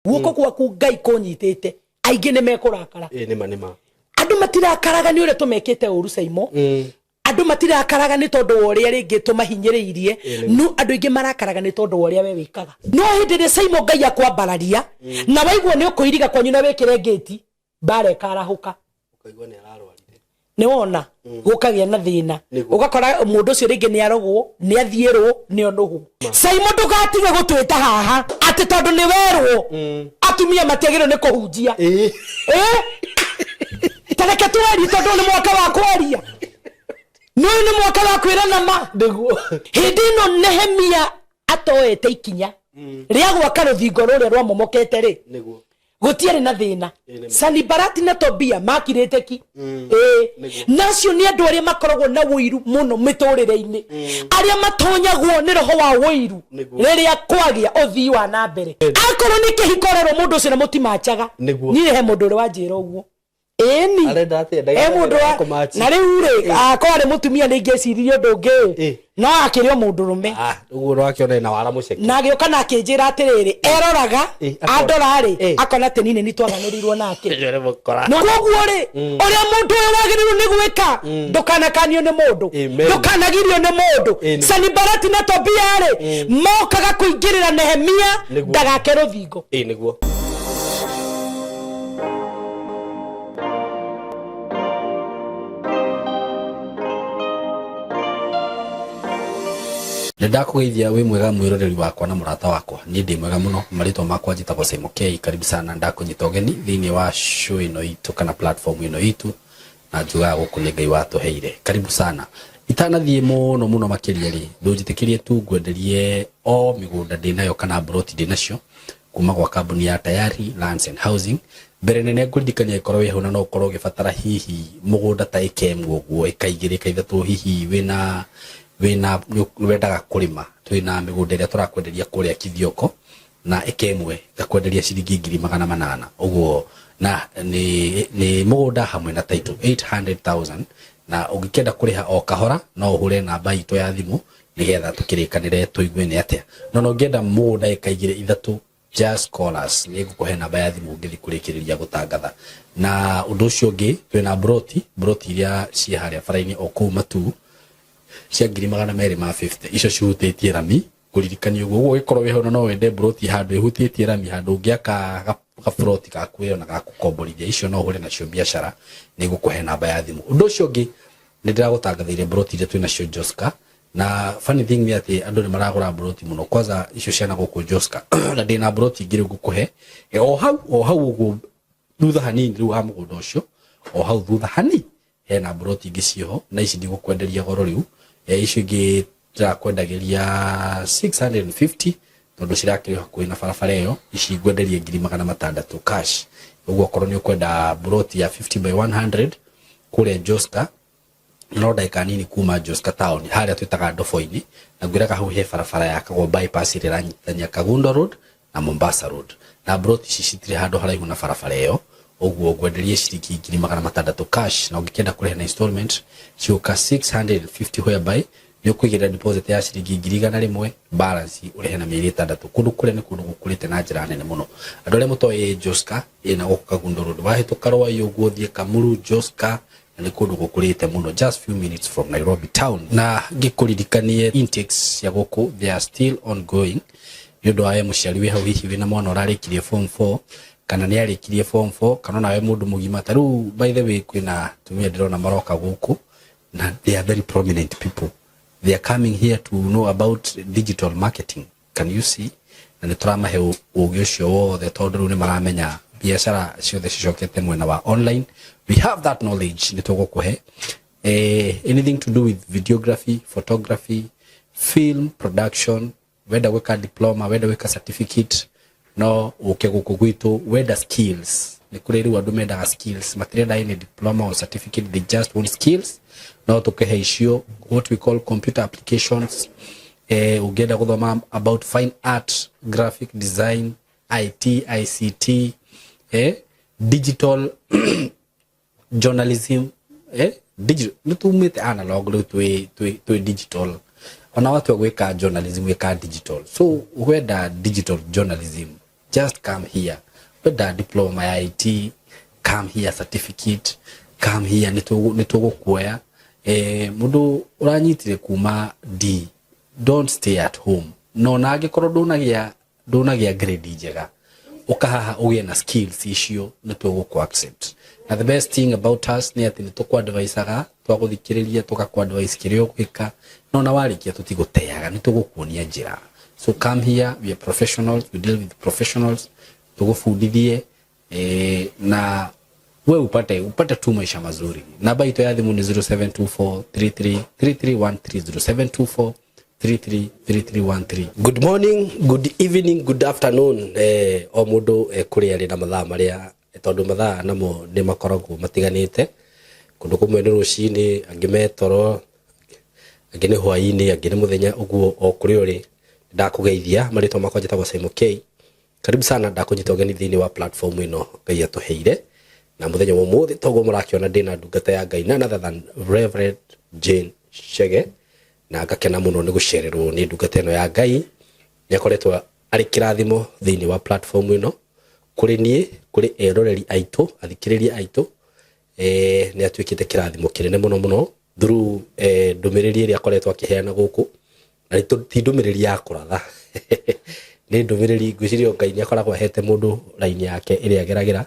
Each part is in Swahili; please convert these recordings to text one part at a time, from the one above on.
guoko gwaku Ngai kunyitite aingi ni mekurakara nima andu matirakaraga ni ure tumekete uru Saimo andu matirakaraga ni tondu uria ringi tumahinyiriirie no andu ingi marakaraga ni tondu uria we wikaga no hindire Saimo Ngai akwambararia na waigwo ni ukuiriga kwanyu na wekire ngeti bare karahuka ukaigwa ni ararwarire ni wona gukagia na thina ugakora mundu ucio ringi ni arogwo ni athierwo ni onuhu Saimo ndugatige gutwita haha ati tondu ni werwo atumia matiagirwo ni kuhunjia tareke twari tondu ni mwaka wa kwaria no ni mwaka wa kwirana ma niguo hindi no Nehemia atoete ikinya ria gwaka ruthingo ruria rwamomokete ri niguo gutiari na thina Sanibalati na Tobia makirite ki nacio ni andu aria makoragwo na wiru muno miturire-ini aria matonyagwo ni roho wa wiru riria kwagia uthii wa na mbere akorwo ni kihikorero mundu ucio na mutimachaga ni he mundu uri wanjira uguo eni arenda atia mundu na riu ri akorwo mutumia ni ngeciririo ndungi no akirio mundu rume uguo rakione na wara muceke na gioka na kinjira atiriri eroraga andora ri akona tenine ni twaganirirwo nake no koguo ri uria mundu wagirirwo ni gwika ndukanakanio ni mundu ndukanagirio ni mundu Sanibalati na Tobia ri mokaga kuingirira Nehemia ndagake ruthingo niguo ndakugeithia wi mwega mwiroreri wakwa na murata wakwa ni ndi mwega muno marito makwa njitagwo Saimo K karibu sana ndakunyita ugeni thiini wa show ino itu kana platform ino itu na njuga gukuni Ngai watuheire karibu sana itanathie muno makiria ri ndunjitikirie tu ngwenderie o migunda ndinayo kana broti ndinacio kuma gwa kambuni ya Tayari Lands and Housing mbere nene ngurindikania ikorwo wi huna no ukorwo gibatara hihi mugunda ta ikemwe guo ikaigire kaithatu hihi wina wendaga kurima twina migunda ria turakwenderia kuria Kithioko na ikemwe gakwenderia ciringi 800 uguo na ni mugunda hamwe na title 800,000 na ungikenda kuriha o kahora no uhure namba itu ya thimu nigetha tukirikanire tuigue ni atia no ungienda mugunda ikaigire ithatu just call us ni gukuhe namba ya thimu ungithi kurikiriria gutangatha na undu ucio ungi twina broti iria cia haria faraini o kuma tu cia 250 icio cihutĩtie rami kuririkania uguo gikorwo wihona no wende broti handu ihutĩtie rami handu ngiaka gabroti gakuyo na gakukomborithia icio no hure nacio biashara ni gukuhe namba ya thimu undu ucio ungi ni ndiragutangathiire broti iria twina cio Joska na funny thing ni ati andu ni maragura broti muno kwanza icio ciana guku Joska na ndina broti ngire gukuhe o hau uguo thutha hanini riu ha mugunda ucio o hau thutha hanini hena broti ingi cioho na ici ndigukwenderia goro riu icio ingi ndakwendagiria 650 tondu cirakiri hakuhi na barabara iyo ici ngwenderia 600 cash uguo korwo ni ukwenda broti ya 50 by 100 kule Joska no ndaika nini kuma Joska town haria twitaga Ndofoini na ngwiraga hau he barabara ya kagwo bypass ire ranyitania Kagundo road na Mombasa road na broti ici citire handu haraihu na barabara iyo uguo ngwenderie ciringi 600 cash na ungikenda kureha na installment ciuka 650 whereby ni ukuigira deposit ya ciringi 100 balance urehe na mieri 6 kundu kule ni kundu gukurite na njira nene muno andu aria mutoe Joska ina guku Kagundo road wahituka rwa iyo guthie Kamuru Joska ni kundu gukurite muno just few minutes from Nairobi town na ngikuririkanie intakes ya guku they are still ongoing yodo aye muciari we hau hihi wina mwana urarikirie form 4 kana ni arikirie form 4 kana nawe mundu mugima taru by the way kwina tumia ndirona maroka guku na they are very prominent people they are coming here to know about digital marketing can you see na ni turamahe ugi ucio wothe tondu ni maramenya biashara ciothe cicokete mwena wa online we have that knowledge ni tugukuhe anything to do with videography photography film production whether weka diploma whether weka certificate no uke guku gwitu whether skills ni kuri ri wandu mendaga skills matirenda any diploma or certificate they just want skills no tukehe icio what we call computer applications ugenda guthoma about fine art graphic design IT ICT digital journalism digital nitumite analog ru twi digital ona watu gweka journalism weka digital so whether digital journalism just come here. Whether diploma ya IT, come here certificate, come here nitugo kuoya. Mundu uranyitire kuma D, don't stay at home. No nage koro donagia grade njega. Ukahaha uge na skills icio nitugo ku accept. And the best thing about us ni ati nitukwa advice aga twaguthikiriria tukakwa advice kirio gwika no na warikia tutiguteaga nitugukuonia njira. So come here, we are professionals, we deal with professionals, tugufundithie na we upate tu maisha mazuri. Namba ito ya thimu ni 0724333313 0724333313. Good morning, good evening, good afternoon. O mundu kuri ari na mathaa maria tondu mathaa namo ni makoragwo matiganite. Kundu kumwe ni rucini, angi metoro, angi ni hwaini, angi ni muthenya uguo o kuri uri. Ndakugeithia marito makwa njitagwo Simon K. Karibu sana ndakunyita ugeni thiini wa platform ino Ngai atuheire. Na muthenya umuthi togo murakiona ndina ndungata ya Ngai na other than Reverend Jane Chege. Na ngakena muno ni gucererwo ni ndungata ino ya Ngai. Nyakoretwo ari kirathimo thiini wa platform ino. Kuri nie, kuri eroreri aitu, athikiriria aitu. Ni atuikite kirathimo kinene muno through ndumiriri iria akoretwo akiheana guku. Na ti ndumiriri ya kuratha. Ni ndumiriri ngwicirio Ngai ni akoragwo ahete mundu raini yake iria ageragira.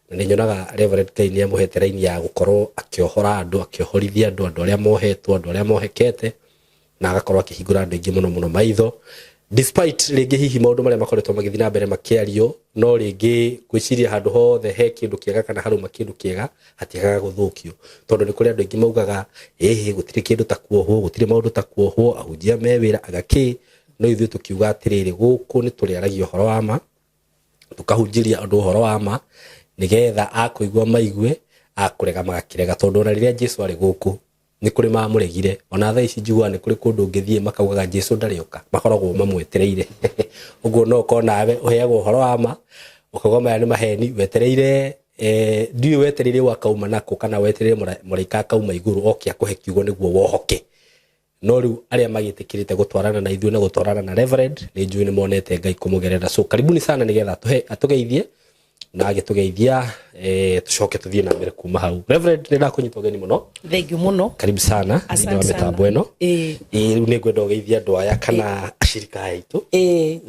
Na ni nyonaga Reverend Ngai ni amuhete raini ya gukorwo akiohora andu, akiohorithia andu aria mohetwo, andu aria mohekete, na agakorwo akihingura andu ingi muno maitho. Despite ringi hihi maundu maria makoretwo magithii na mbere makiario, no ringi gwiciria handu hothe he kindu kiega kana haruma kindu kiega hatiagaga guthukio. Tondu ni kuri andu ingi maugaga gutiri kindu ta kuohwo, gutiri maundu ta kuohwo, ahunjia mewira agaki. No ithuĩ tukiuga atiriri guku ni turiaragia uhoro wa ma, tukahunjiria andu uhoro wa ma nigetha akuigwa maigue, akurega magakirega. Tondu na riria Jesu ari guku ni kuri mamuregire, ona thaa ici njigua ni kuri kundu ngithie makaugaga Jesu ndarioka, makoragwo mamwetereire. Uguo no ko nawe uheagwo uhoro wa ma, ukauga maya ni maheni wetereire. Ndiwe wetereire wakauma nako kana wetereire muraika akauma iguru oke akuhe kiugo niguo wohoke. No riu aria magitikirite gutwarana na ithuĩ na gutwarana na Reverend ni njui ni monete Ngai kumugerera. So karibuni sana nigetha atugeithie na agitugeithia tucoke tuthie na mbere kuma hau. Reverend ni ndakunyita ugeni muno. Thank you muno. Karibu sana ni wa mitambo eno. Riu ni ngwenda ugeithia andu aya kana ashirika aitu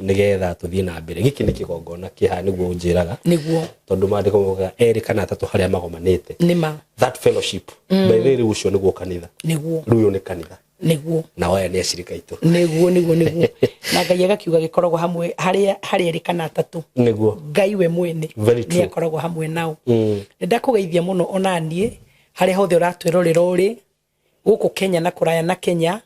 nigetha tuthie na mbere. Giki ni kigongona kiha niguo unjiraga niguo tondu mandiko moga eri kana atatu haria magomanite nima that fellowship by the way ucio niguo kanitha niguo riu ni kanitha niguo na waya ni ashirika itu niguo na Ngai agakiuga gikoragwo hamwe haria eri kana atatu niguo Ngai we mwene ni akoragwo hamwe nao. Ndakugeithia muno onanie haria hothe uratwirorera uri guku Kenya na kuraya na Kenya.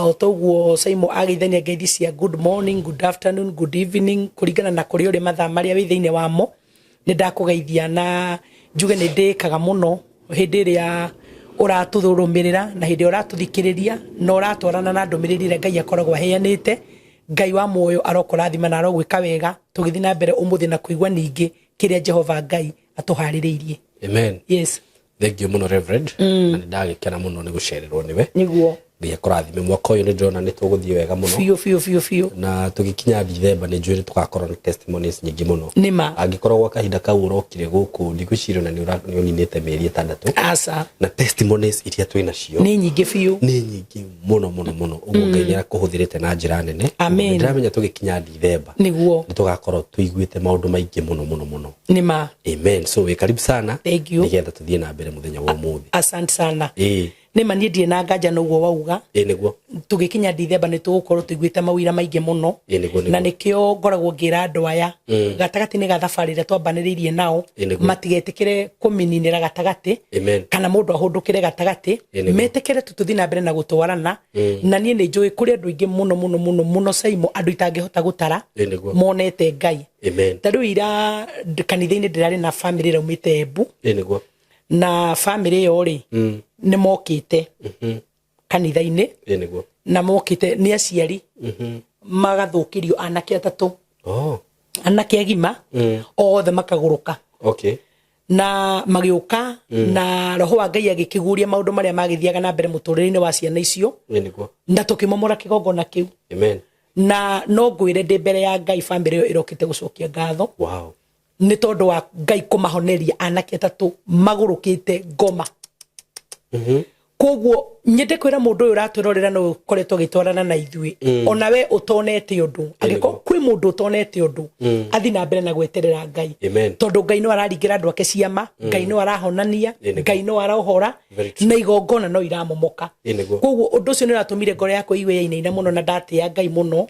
Otoguo Simon ageithania ngeithi cia good morning, good afternoon, good evening kuringana na kuri uri mathaa maria wi thiine wamo. Ni ndakugeithia na njuge ni ndikaga muno hindi ria uratuthurumirira na hindi uratuthikiriria na uratwarana na ndumiriri ria Ngai akoragwo aheanite. Ngai wa muoyo arokorathima na arogwika wega tugithi na mbere umuthi na kuigwa ningi kiria Jehova Ngai atuhaririirie. Amen. Yes. Thank you muno Reverend. Na ndagikena muno ni gucererwo niwe. Niguo. Ngia kurathime mwaka uyu ni ndona ni tuguthie wega muno. Fio. Na tugikinya December ni njuri tugakorwo na testimonies nyingi muno. Nima. Angikorwo kahinda kau urokire guku ndigucirio na ni uninite meri 6. Asa. Na testimonies iria twina cio ni nyingi fio. Ni nyingi muno. Uguo Ngai ni akuhuthirite na njira nene. Amen. Ndiramenya tugikinya December. Niguo. Ni tugakorwo tuiguite maundu maingi muno. Nima. Amen. So we karibu sana. Thank you. Nigetha tuthie na mbere muthenya wa umuthi. Asante sana. Nima nie ndie na nganja no guo wauga. Niguo. Tugikinya December ni tugukorwo tuiguite mawira maingi muno. Na nikio ngoragwo ngira andu aya gatagati ni gathabari ria twambaniririe nao matigetikire kumininira gatagati kana mundu ahundukire gatagati metikire tututhi na mbere na gutwarana. Na nie ni njui kuri andu ingi muno Simon andu itangihota gutara monete Ngai. Tariu ira kanitha-ini ndirari na family raumite Embu na family yo ri ni mokite kanitha-ini na mokite ni aciari magathukirio anake atatu anake agima othe makaguruka na magiuka na roho wa Ngai agikiguria maundu maria magithiaga na mbere muturire-ini wa ciana icio na tukimomora kigongona kiu na no ngwire ndi mbere ya Ngai family yo irokite gucokia ngatho wow ni tondu wa Ngai kumahoneria anake atatu magurukite ngoma koguo nyende kwira mundu uyu raturorera no koretwo gitwarana na ithui onawe utonete undu agiko kwi mundu utonete undu athi na mbere na gweterera Ngai tondu Ngai no araringira andu ake ciama Ngai no arahonania Ngai no arahora na igongona no iramomoka koguo undu ucio ni ratumire ngoro yakwa iwe ina muno na ndate ya Ngai muno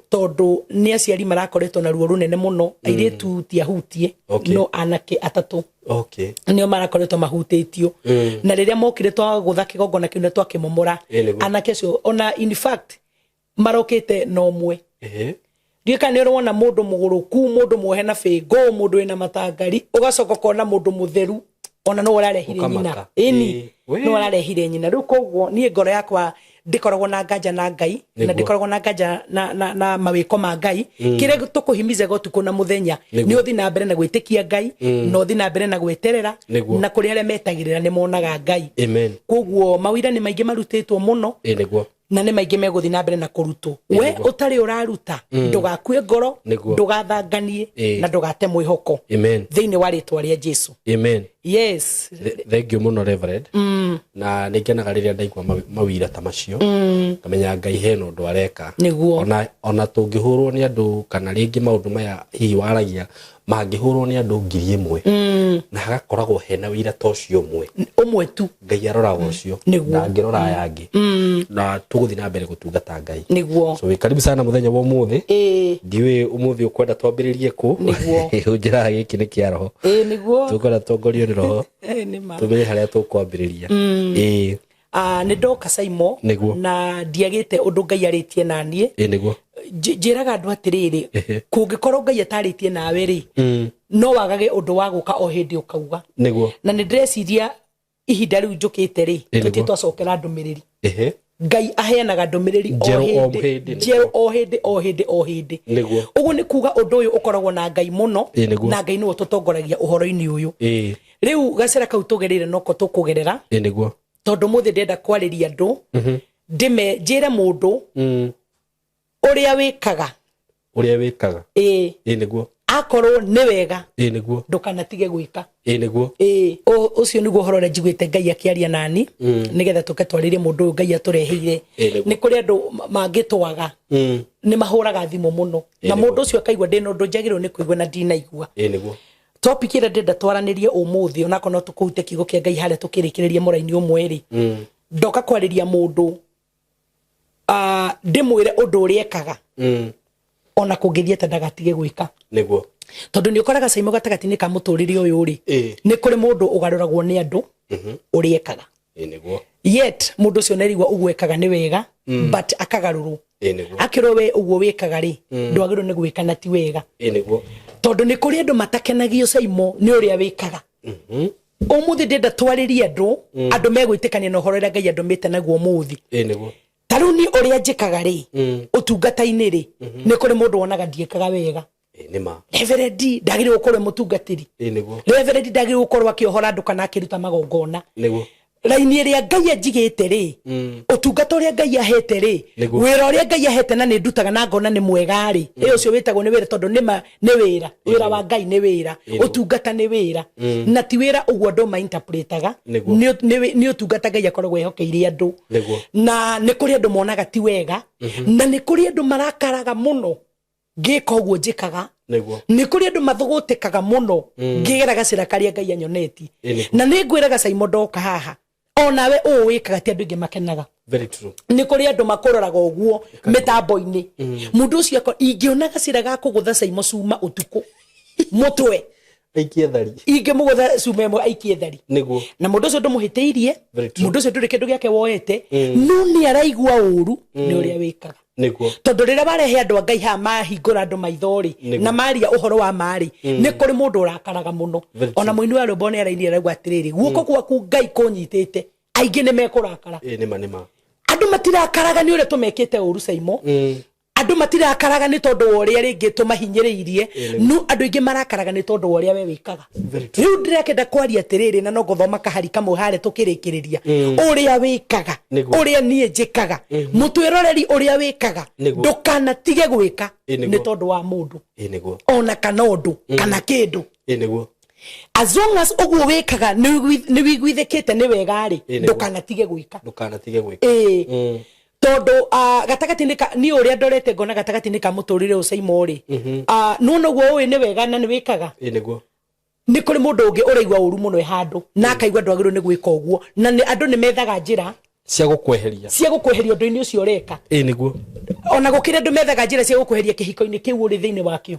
tondu ni aciari marakoretwo na ruo runene muno airetu tiahutie no anake atatu nio marakoretwo mahutitio na riria mokire twa gutha kigongona kiu twakimomora anake cio ona in fact marokite no mwe ndika ni rwona mundu muguruku mundu muhe na fingo mundu ina matangari ugacoka kona mundu mutheru ona no urarehire nyina no urarehire nyina riu koguo nie ngoro yakwa ndikoragwo na nganja na Ngai na ndikoragwo na nganja na mawiko ma Ngai kire tukuhimize gotuko na muthenya ni uthi na mbere na gwitikia Ngai no uthi na mbere na gweterera na kuri aria metagirira ni monaga Ngai koguo mawira ni maingi marutitwo muno na ni maingi meguthi na mbere na kurutwo we utari uraruta ndugakue ngoro ndugathanganie na ndugate mwihoko thiini wa ritwa ria Jesu yes thank you muno Reverend na ningenaga riria ndaigua mawira ta macio kamenya Ngai heno ndu areka ona tungihurwo ni andu kana ringi maundu maya hihi waragia mangihurwo ni andu 1000 na hagakoragwo hena wira tocio umwe tu Ngai aroraga ucio na ngirora yangi na tuguthi na mbere gutungata Ngai so we karibu sana muthenya wa umuthi ndiwe umuthi ukwenda twambiririe ku unjira giki ni kia roho tukwenda tongorio ni roho tumenye haria tukwambiriria ni ndoka Saimo na ndiagite undu Ngai aritie nanie njiraga andu atiriri kungikorwo Ngai ataritie nawe ri no wagage undu wa guka o hindi ukauga na ni ndreciria ihinda riu njukite ri tuti twacokera ndumiriri Ngai aheanaga ndumiriri o hindi ugu ni kuga undu uyu ukoragwo na Ngai muno na Ngai niwe tutongoragia uhoro-ini uyu riu gacera kau tugerire noko tukugerera tondu muthi ndenda kwariria andu ndime njire mundu uria wikaga niguo akorwo ni wega niguo ndukanatige gwika niguo ucio niguo horore njiguite Ngai akiaria nani nigetha tuke twaririe mundu uyu Ngai atureheire ni kuri andu mangitwaga ni mahuraga thimu muno na mundu ucio akaigua ndina undu njagirwo ni kuigua na ndinaigua niguo topic ira ndenda twaranirie umuthi onako no tukuute kigo kia Ngai haria tukirikireria muraini umwe ri ndoka kwariria mundu ndimwire undu uriekaga ona kungithia ta ndagatige gwika niguo tondu ni ukoraga Saimo gatagati-ini ka muturire uyu ri ni kuri mundu ugaruragwo ni andu uriekaga niguo yet mundu ucio nerigwa ugwekaga ni wega but akagaruru akiro we uguo wikaga ri ndwagirwo ni gwika na ti wega niguo tondu ni kuri andu matakenagio Saimo ni uria wikaga umuthi ndenda twaririe andu megwitikania na uhoro ria Ngai andumite naguo umuthi niguo taruni uria njikaga ri utungata-ini ri ni kuri mundu wonaga ndiekaga wega nima Reverend ndagire gukorwo mutungatiri niguo Reverend ndagire gukorwo akiohora andu kana akiruta magongona niguo raini iria Ngai anjigite ri utungata uria Ngai ahete ri wira uria Ngai ahete na ni ndutaga na ngona ni mwega ri ucio witagwo ni wira tondu ni wira wa Ngai ni wira utungata ni wira na ti wira uguo ndo ma interpretaga ni utungata Ngai akoragwo ehokeire andu na ni kuri andu monaga ti wega na ni kuri andu marakaraga muno ngika uguo njikaga ni kuri andu mathugutikaga muno ngigera gacira karia Ngai anyoneti na ni ngwiraga Saimo ndoka haha onawe wikaga ti andu ingi makenaga very true ni kuri andu makuroraga uguo mitambo-ini mundu ucio ingiona gacira ga kugutha Saimo cuma utuku mutwe aikie thari ingimugutha cuma imwe aikie thari niguo na mundu ucio ndumuhitiirie mundu ucio nduri kindu giake woete no ni araigua uru ni uria wikaga niguo tondu riria barehe andu Ngai ha mahingura andu maithori na maria uhoro wa mari ni kuri mundu urakaraga muno ona muini wa rwimbo ni araini arauga atiriri guoko gwaku Ngai kunyitite aingi ni mekurakara nima andu matirakaraga ni uria tumekite uru Saimo andu matirakaraga ni tondu wa uria ringi tumahinyiriirie no andu ingi marakaraga ni tondu wa uria we wikaga riu ndirekenda kwaria atiriri na no guthoma kahari kamwe hare tukirikiriria uria wikaga uria nie njikaga mutwiroreri uria wikaga ndukanatige gwika ni tondu wa mundu ona kana undu kana kindu as long as ogwo wikaga ni wiguithikite ni wega ri ndukanatige gwika tondu gatagati ni uria ndorete ngona gatagati ni ka muturire ucaimo ri no guo we ni wega na ni wikaga ni kuri mundu ungi uraigwa uru muno handu na akaigwa ndwagirwo ni gwika uguo na ni andu ni methaga njira cia gukweheria undu-ini ucio ureka niguo ona gukire andu methaga njira cia gukweheria kihiko-ini kiu uri thiini wakio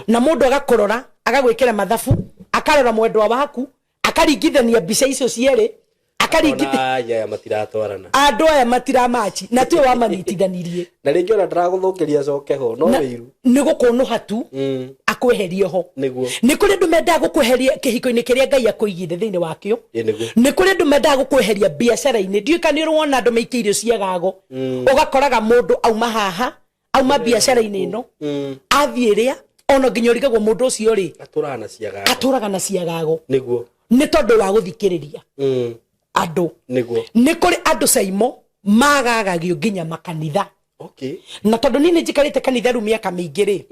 na mundu agakorora agagwikira mathabu akarora mwendwa waku akaringithania mbica icio ciere akaringithania matiratwarana andu aya matiramachi na tiwe wamanyitithanirie na ringi ona ndaraguthungiria coke ho no wiru ni gukunu hatu akweherie ho niguo ni kuri andu mendaga gukweheria kihiko-ini kiria Ngai akuigire thiini wakio ni kuri andu mendaga gukweheria biacara-ini ndiuka ni urwona andu maikirio ciagago ugakoraga mundu auma haha auma biacara-ini ino athiiria ono nginya urigagwo mundu ucio ri aturaga na ciagago niguo ni tondu wa guthikiriria andu niguo ni kuri andu caimo magagagio nginya makanitha na tondu nini njikarite kanitha ru miaka mingi ri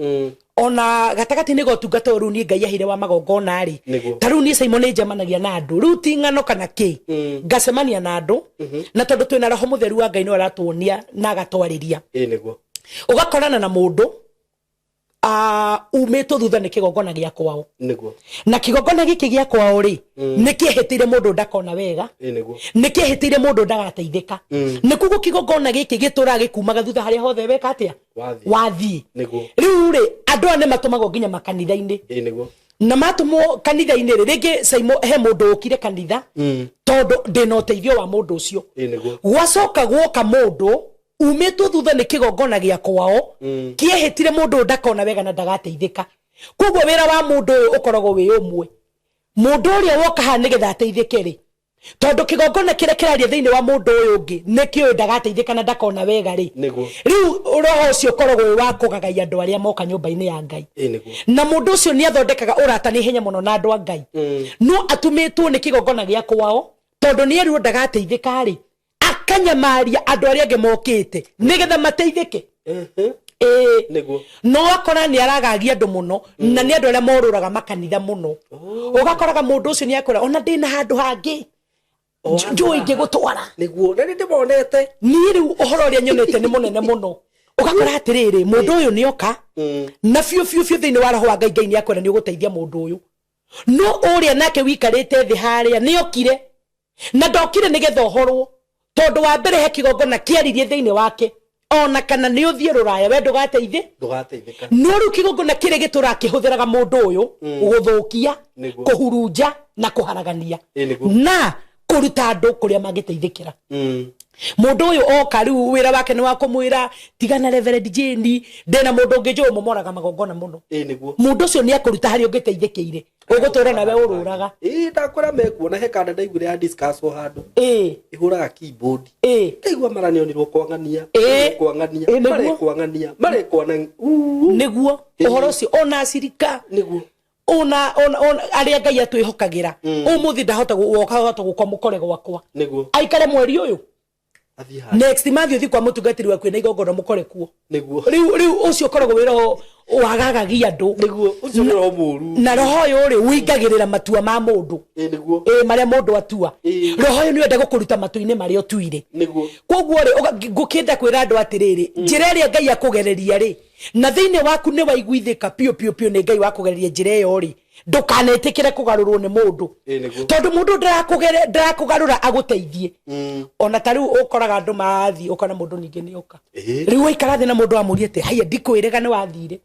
ona gatagati ni gotungata ru ni Ngai ahire wa magongona ri taru ni caimo ni njamanagia na andu ru ti ngano kana ki ngacemania na andu na tondu twina roho mutheru wa Ngai no aratuonia na agatwariria niguo ugakorana na mundu umeto thutha ni kigongona gia kwao niguo na kigongona giki gia kwao ri ni kiehitire mundu ndakona wega niguo ni kiehitire mundu ndagateithika ni kugo kigongona giki gitura gikumaga thutha haria hothe weka atia wathi niguo riu ri andu ane matumago nginya makanitha-ini niguo na matumwo kanitha-ini ri ringi caimo he mundu ukire kanitha tondu ndina uteithio wa mundu ucio gwacoka gwoka mundu umetwo thutha ni kigongona gia kwao kiehitire mundu ndakona wega na ndagateithika koguo wira wa mundu uyu ukoragwo wi umwe mundu uria woka ha nigetha ateithike ri tondu kigongona kiria kiraria thiini wa mundu uyu ungi ni kiu ndagateithika na ndakona wega ri riu roho ucio ukoragwo wi wa kugagaia andu aria moka nyumba-ini ya Ngai na mundu ucio ni athondekaga urata ni hinya muno na andu a Ngai no atumitwo ni kigongona gia kwao tondu ni erirwo ndagateithika ri akanyamaria andu aria ange mokite nigetha mateithike niguo no akora ni aragagia andu muno na ni andu aria moruraga makanitha muno ugakoraga mundu ucio ni akora ona ndina handu hangi njui ngigutwara niguo na ndibonete ni riu uhoro uria nyonete ni munene muno ugakora atiriri mundu uyu ni oka na fiu thiini wa roho wa Ngai ni akwenda ni uguteithia mundu uyu no uria nake wikarite thi haria ni okire na ndokire nigetha uhorwo tondu wa mbere he kigongona kiaririe thiini wake ona kana ni uthie ruraya we ndugateithika no ru kigongona kire gitura kihuthiraga mundu uyu guthukia kuhurunja na kuharagania na kuruta andu kuria magiteithikira mundu uyu oka riu wira wake ni wa kumwira tigana Reverend Jane ndena mundu ungi nju momoraga magongona muno niguo mundu ucio ni akuruta hari ungiteithikire ugutura na we ururaga ndakora mekuona he kanda ndaigure ya discuss o handu ihuraga keyboard ndaigua maranionirwo kwangania marekwana niguo uhoro ucio ona acirika niguo ona aria Ngai atwihokagira umuthi ndahota gukwa mukore gwakwa niguo aikare mweri uyu next month uthi kwa mutungatiri waku na igongona mukore kuo niguo riu ucio koragwo wiro wagagagia andu niguo ucio ni roho muru na roho uyu ri wingagirira matua ma mundu niguo maria mundu atua roho uyu ni wenda gukuruta matu-ini maria utuire niguo koguo ri gukinda kwira andu atiriri njira iria Ngai akugereria ri na thiini waku ni waiguithika pio ni Ngai wakugereria njira iyo ri ndukanetikire kugarurwo ni mundu tondu mundu ndarakugarura aguteithie ona tariu ukoraga andu mathi ukona mundu ningi ni uka riu waikara thi na mundu amurie ati haya ndikwirega ni wathire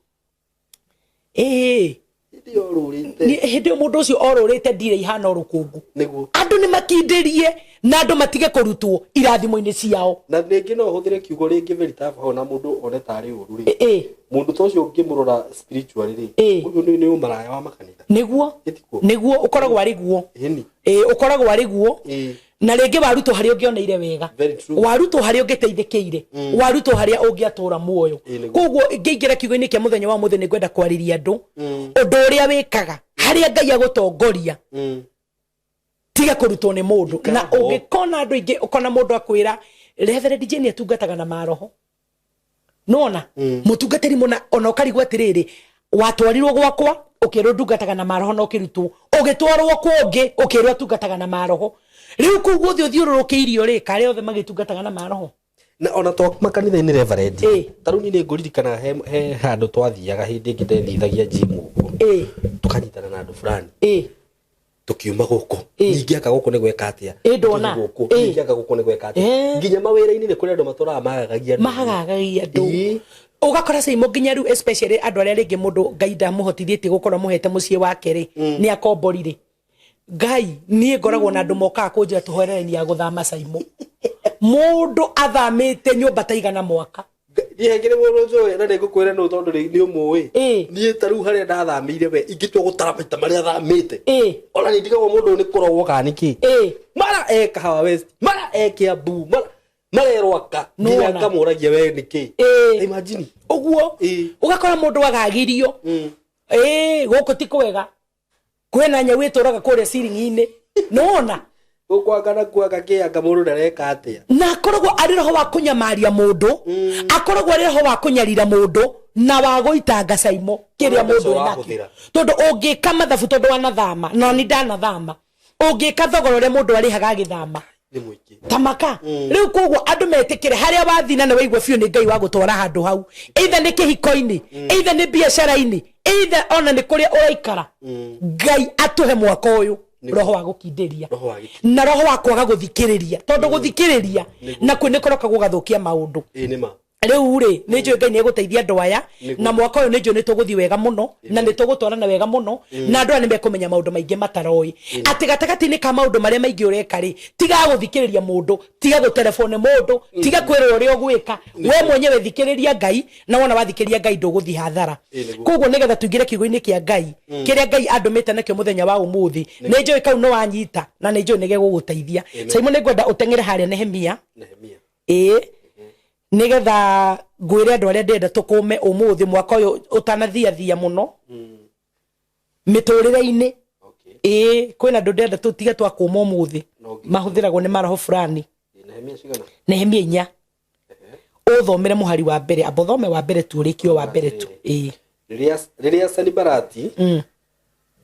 hindi mundu ucio orurite ndire ihana rukungu andu ni makindirie na andu matige kurutwo irathimo-ini ciao na ringi no huthire kiugo ringi veritafa ona mundu one tari uru ri mundu tocio ngimurora spiritually ri uyu ni umaraya wa makanitha niguo ukoragwo ari guo ukoragwo ari guo na rĩngĩ waruto harĩa ũngĩoneire wega, waruto harĩa ũngĩteithĩkĩire, waruto harĩa ũngĩatũra muoyo. Koguo ngĩingĩra kiugo-inĩ kĩa mũthenya wa mũthenya nĩngwenda kwarĩria andũ ũndũ ũrĩa wĩkaga harĩa Ngai agũtongoria, tiga kũrutwo nĩ mũndũ. Na ũngĩkona andũ aingĩ ũkona mũndũ akwĩra Reverend Jane atungataga na maroho, nona mũtungatĩri mũna ona ũkarigwo atĩrĩrĩ, watwarirwo gwakwa ũkĩrwo ndungataga na maroho na ũkĩrutwo, ũgĩtwarwo kũngĩ ũkĩrwo atungataga na maroho. Rĩu kũu guothe ũthiũrũrũkĩirio rĩ, karĩa othe magĩtungataga na maroho. Na ona to makanitha-inĩ Reverend, taruni nĩ ngũririkana he handũ twathiaga hĩndĩ ĩngĩ ndethithagia gym ũguo, tukanyitana na andũ fulani, tukiuma gũkũ ningĩ aka gũkũ nĩ gweka atĩa, ningĩ aka gũkũ nĩ gweka atĩa, nginya mawĩra-inĩ nĩ kũrĩ andũ matũraga magagagia andũ. Ugakora Saimo nginya rĩu especially andũ arĩa rĩngĩ mũndũ Ngai ndamũhotithĩtie gũkorwo mũhete mũciĩ wake rĩ, nĩ akomborire. Ngai niĩ ngoragwo na andũ mokaga kũnjĩra tũhoerereni ya gũthama Saimo. Mũndũ athamĩte nyũmba taigana mwaka. Niĩ ngĩrĩ mũndũ njoe na nĩngũkwĩra no tondũ nĩ ũmũĩ. Niĩ ta rĩu harĩa ndathamĩire we ingĩtua gũtara maita marĩa athamĩte. Ona nĩ ndigagwo mũndũ nĩ kũrogwo kana nĩkĩ. Mara Kahawa West, mara Kiambu, mara Rwaka, nginya ngamũragia we nĩkĩ. Imagine. Ũguo ũgakora mũndũ agagirio. Gũkũ ti kwega. Kwena nyau ĩtũraga kũrĩa ciringi-inĩ. Nona ũkwangana kuaga kĩanga mũndũ ndareka atĩa. Na akoragwo arĩ roho wa kũnyamaria mũndũ, akoragwo arĩ roho wa kũnyarira mũndũ na wa gũitanga Saimo kĩrĩa mũndũ enakĩo. Tondũ ũngĩka mathabu tondũ wanathama, na nĩ ndanathama, ũngĩka thogora ũrĩa mũndũ arĩhaga agĩthama tamaka. Rĩu koguo andũ metĩkĩre harĩa wathina na waigua biũ nĩ Ngai wa gũtwara handũ hau, either nĩ kĩhiko-inĩ, either nĩ biacara-inĩ, either ona nĩ kũrĩa ũraikara. Ngai atũhe mwaka ũyũ roho wa gũkindĩria na roho wa kwaga gũthikĩrĩria, tondũ gũthikĩrĩria na kwĩ nĩkoroka gũgathũkia maũndũ. Rĩu rĩ nĩ njũĩ Ngai nĩ egũteithia andũ aya, na mwaka ũyũ nĩ njũĩ nĩ tũgũthiĩ wega mũno na nĩ tũgũtwarana wega mũno, na andũ aya nĩ mekũmenya maũndũ maingĩ mataroĩ. Atĩ gatagatĩ-inĩ ka maũndũ marĩa maingĩ ũreka rĩ, tiga gũthikĩrĩria mũndũ, tiga gũterefone mũndũ, tiga kwĩrwo ũrĩa ũgwĩka, we mwenyewe thikĩrĩria Ngai, na wona wathikĩrĩria Ngai ndũgũthiĩ hathara. Koguo nĩgetha tũingĩre kiugo-inĩ kĩa Ngai kĩrĩa Ngai andũmĩte nakĩo mũthenya wa ũmũthĩ, nĩ njũĩ kau nĩ wanyita na nĩ njũĩ nĩ gĩgũgũteithia. Saimo nĩ ngwenda ũteng'ere harĩa Nehemia. Nigetha ngwĩre andũ arĩa ndenda tũkũme ũmũthĩ mwaka ũyũ ũtanathiathia mũno mĩtũrĩre-inĩ. Kwĩna andũ ndenda tũtiga twakũma ũmũthĩ mahũthĩragwo nĩ maroho fulani. Nehemia 4 ũthomere mũhari wa mbere, amba ũthome wa mbere tu, ũrĩkio wa mbere tu. Rĩrĩa Sanibalati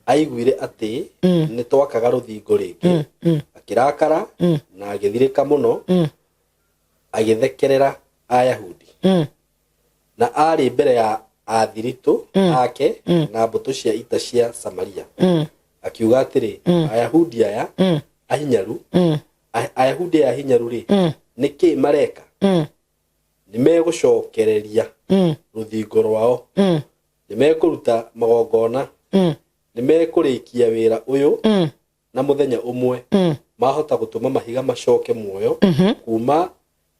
aiguire atĩ nĩ twakaga rũthingo rĩngĩ, akĩrakara na agĩthirĩka mũno, agĩthekerera Ayahudi, na arĩ mbere ya athiritũ ake na mbũtũ cia ita cia Samaria, akiuga atĩrĩ, Ayahudi aya ahinyaru, Ayahudi aya ahinyaru rĩ, nĩkĩ mareka? Nĩ megũcokereria rũthingo rwao, nĩ mekũruta magongona, nĩ mekũrĩkia wĩra ũyũ na mũthenya ũmwe, mahota gũtũma mahiga macoke muoyo kuma